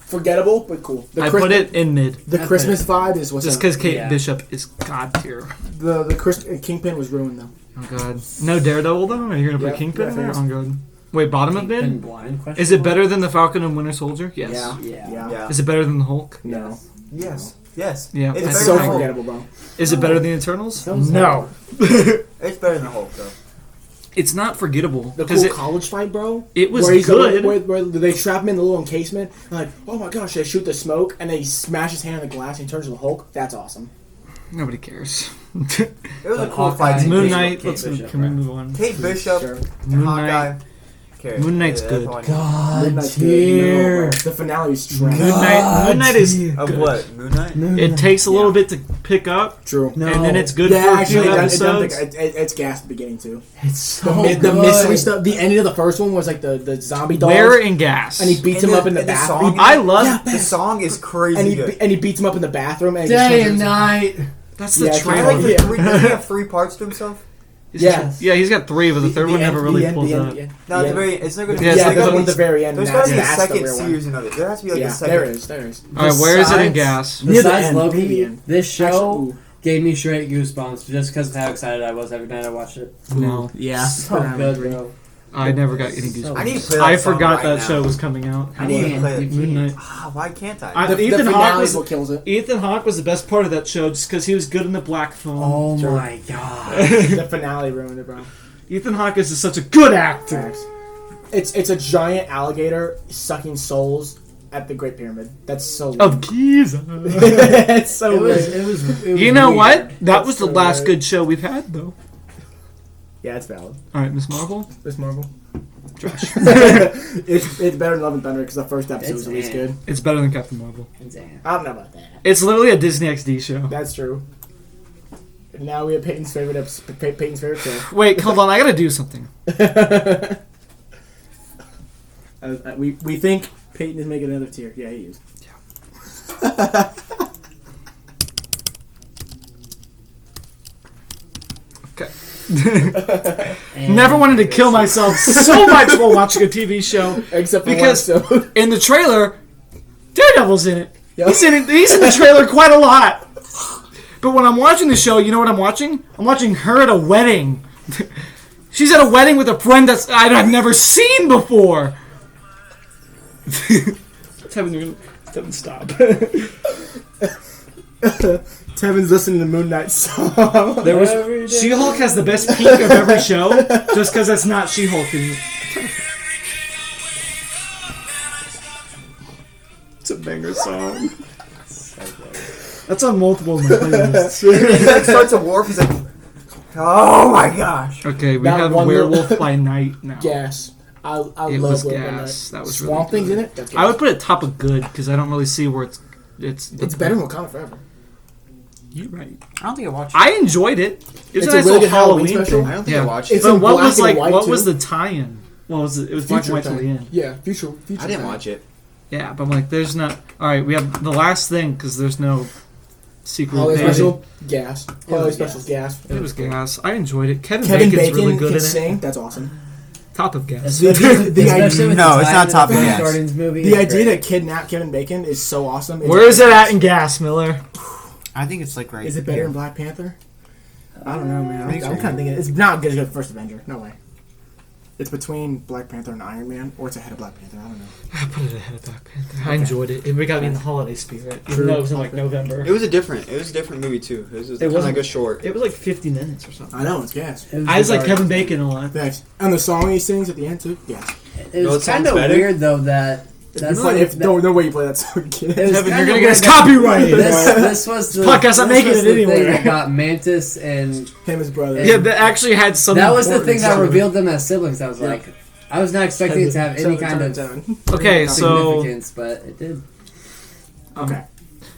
Forgettable, but cool. I put it in mid, The I Christmas vibe is what's just up. because Kate Yeah. Bishop is god tier. the Kingpin was ruined though. Oh god, no Daredevil though. Are you gonna put Yeah, Kingpin yeah, in there? thanks. Oh god. Wait, bottom of Been mid. blind question Is it mark? better than the Falcon and Winter Soldier? Yes. Yeah. Yeah. Yeah. Yeah. Is it better than the Hulk? No. Yes. Yes. Yeah. It's I It's better so than Hulk. forgettable, bro. Is it better than the Eternals? Sounds No. It's better than Hulk though. It's not forgettable The because cool college fight, bro. it was where he's good. Where they trap him in the little encasement, and like, oh my gosh, they shoot the smoke, and then he smashes his hand on the glass and he turns into the Hulk. That's awesome. Nobody cares. It was a But cool Hawkeye- fight. Moon Kate Knight. Bishop, Can we right? move on? Kate Bishop, Sure. Moon Hawkeye. Knight. Okay. Moon Knight's Yeah, good. that's all I need. God Midnight's good. tier. No, the finale's trash. Moon Knight. Moon Knight is Of good. what? Moon Knight? It takes a little bit to pick up, True. No. and then it's good Yeah, for a actually, few it episodes. it's gas at the beginning too. It's so The good. mystery stuff. The ending of the first one was like the zombie dog, Where in gas? and he beats And him the- up in the and the bathroom. song- I love. Yeah. The song is crazy And good. he beats him up in the bathroom. And he Day just and turns night. That's the Yeah, I trailer. like the Yeah. three. Doesn't he have 3 parts to himself? Yes. Yeah, he's got 3, but the third one never really pulls end, up. yeah. No, at the very. It's not going to be. Yeah, Yeah, it's like there's a- one at the very end. There's and got to be a that's the second real one. season of it. There has to be like Yeah, a second. there is. All right, where is it in Besides- gas? Near the Besides end, near the Loki, end. this show Actually, ooh. gave me straight goosebumps just because of how excited I was every night I watched it. No, Yeah. So good, bro. I never got any So goosebumps. I need to play that I song forgot right that now. show was coming out. I need to play it. Moon Knight. Ah, why can't I? I- The Ethan Hawke finale was is what kills it. Ethan Hawke was the best part of that show just because he was good in the black film. Oh Sure. my god. The finale ruined it, bro. Ethan Hawke is just such a good actor. Facts. It's a giant alligator sucking souls at the Great Pyramid. That's so weird. Of Giza. It's so It was, weird. it was, it was You know weird. what? That That's was the so last weird. good show we've had, though. Yeah, it's valid. All right, Miss Marvel. Miss Marvel. Trash. It's better than Love and Thunder because the first episode was at least good. It's better than Captain Marvel. Damn. I don't know about that. It's literally a Disney XD show. That's true. And now we have Peyton's favorite episode. Peyton's favorite show. Wait, hold on. I gotta do something. We think Peyton is making another tier. Yeah, he is. Okay. And Never wanted to kill myself so much while watching a TV show Except for Because- one episode. in the trailer. Daredevil's in it. Yep. He's in the trailer quite a lot. But when I'm watching the show, you know what I'm watching? I'm watching her at a wedding. She's at a wedding with a friend I've never seen before. Tevin, stop. Tevin's listening to Moon Knight song. She-Hulk has the best peak of every show, just because it's not She-Hulk. It's a banger song. That's on multiple of my playlists. It like starts a war. He's like, oh my gosh. Okay, we That have one Werewolf by Night now. Gas. I It love was Werewolf by gas. Night. That was Swamp really Thing's good. in it. That's gas. I would put it top of good because I don't really see where it's. It's better than Wakanda Forever. You're right. I don't think I watched it. I enjoyed it. It was It's a a nice really little good Halloween Halloween special. thing. I don't think I watched it. It's But in what black was and like? white, What too. was the tie-in? What was it? It was black and white till the end. Yeah, future. I didn't watch it. Yeah, but I'm like, there's not. All right, we have the last thing because there's no secret. Holiday maybe. special, gas. Holiday was special's gas. It was gas. I enjoyed it. Kevin Kevin Bacon's Bacon really good can in sing. it. That's awesome. Top of gas. Especially with No, the it's not tie-in top to of the gas. Guardians movie. The It's idea great. to kidnap Kevin Bacon is so awesome. Where is it at in gas, Miller? I think it's like right. Is it better than Black Panther? I don't know, man. I'm think so. kind of thinking it's not good as First Avenger. No way. It's between Black Panther and Iron Man, or it's ahead of Black Panther. I don't know. I put it ahead of Black Panther. I enjoyed it. It got me in the holiday spirit. Even True. though it was in like November. It was a different movie too. It was It kind of wasn't- like a short. It was like 50 minutes or something. I know it's gas. It was I was like bizarre. Kevin Bacon a lot. Thanks. And the song he sings at the end too. Gas. It No, was it sounds kind of better. weird though that. That's No way you play that song again. It was Kevin, kinda you're gonna weird get us that- copyrighted. This was the podcast not this making was it the anywhere. thing that got Mantis and Him as brother. Yeah, that actually had some. that was the thing that importance. revealed them as siblings. I was like, I was not expecting it to have any kind of Okay, so significance, but it did. Okay.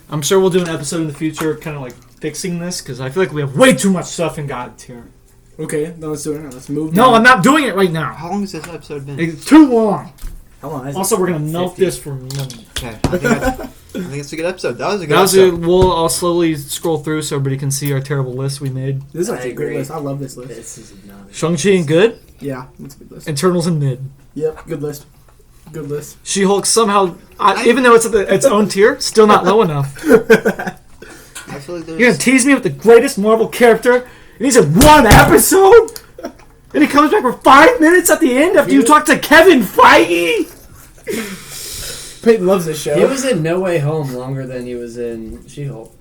I'm sure we'll do an episode in the future, kind of like fixing this, because I feel like we have way too much stuff in God's tier. Okay, then let's do it now. Let's move. No, down. I'm not doing it right now. How long has this episode been? It's too long. How long is it? Also, we're gonna melt 50. this for money. Okay, I think it's a good episode. That was a good I'll slowly scroll through so everybody can see our terrible list we made. This is I actually a great agree. list. I love this list. This is not. Shang-Chi and good, Yeah, it's a good list. Internals and mid. Yep, good list. Good list. She-Hulk somehow, even though it's at its own tier, still not low enough. I feel like there's. You're gonna tease me with the greatest Marvel character, and he's in one episode, and he comes back for 5 minutes at the end after you talk to Kevin Feige. Peyton loves this show. He was in No Way Home longer than he was in She-Hulk.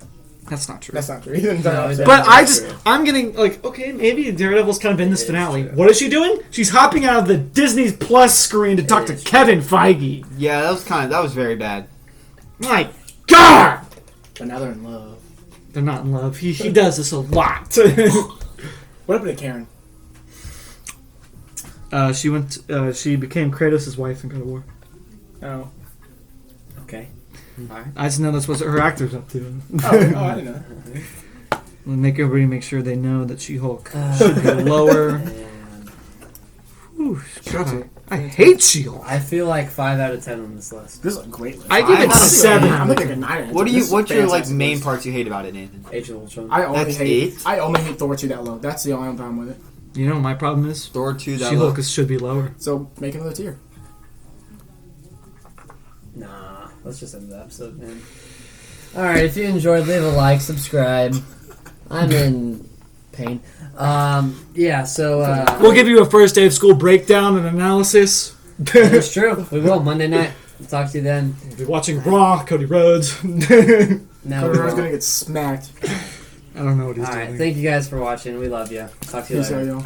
That's not true. That's not true. He didn't No, say But That's I'm getting like, okay, maybe Daredevil's kind of in this It is finale. true. What is she doing? She's hopping out of the Disney Plus screen to talk to is true. Kevin Feige. Yeah, that was very bad. My God, But now they're in love. they're not in love. He does this a lot. What happened to Karen? She became Kratos' wife in God of War. Oh. Okay. Alright. I just know that's what her actor's up to. Oh, I didn't know. We'll make sure they know that She-Hulk should be lower. And Whew, God, I hate She-Hulk. I feel like 5 out of 10 on this list. This is a great list. I give it I'm 7 I'm out of like a 10. 9. What's your like main parts you hate about it, Nathan? Age of Ultron. I only That's hate. 8? I only hate Thor 2 that low. That's the only problem with it. You know what my problem is? Thor 2 that She-Hulk should be lower. So make another tier. Nah, let's just end the episode, man. Alright, if you enjoyed, leave a like, subscribe. I'm in pain. Yeah, so, We'll give you a first day of school breakdown and analysis. it's true. We will, Monday night. We'll talk to you then. We'll be watching Raw, Cody Rhodes. No, we Everyone's won't. gonna get smacked. I don't know what he's Alright, doing. thank you guys for watching. We love you. Talk to you Peace later. out, y'all.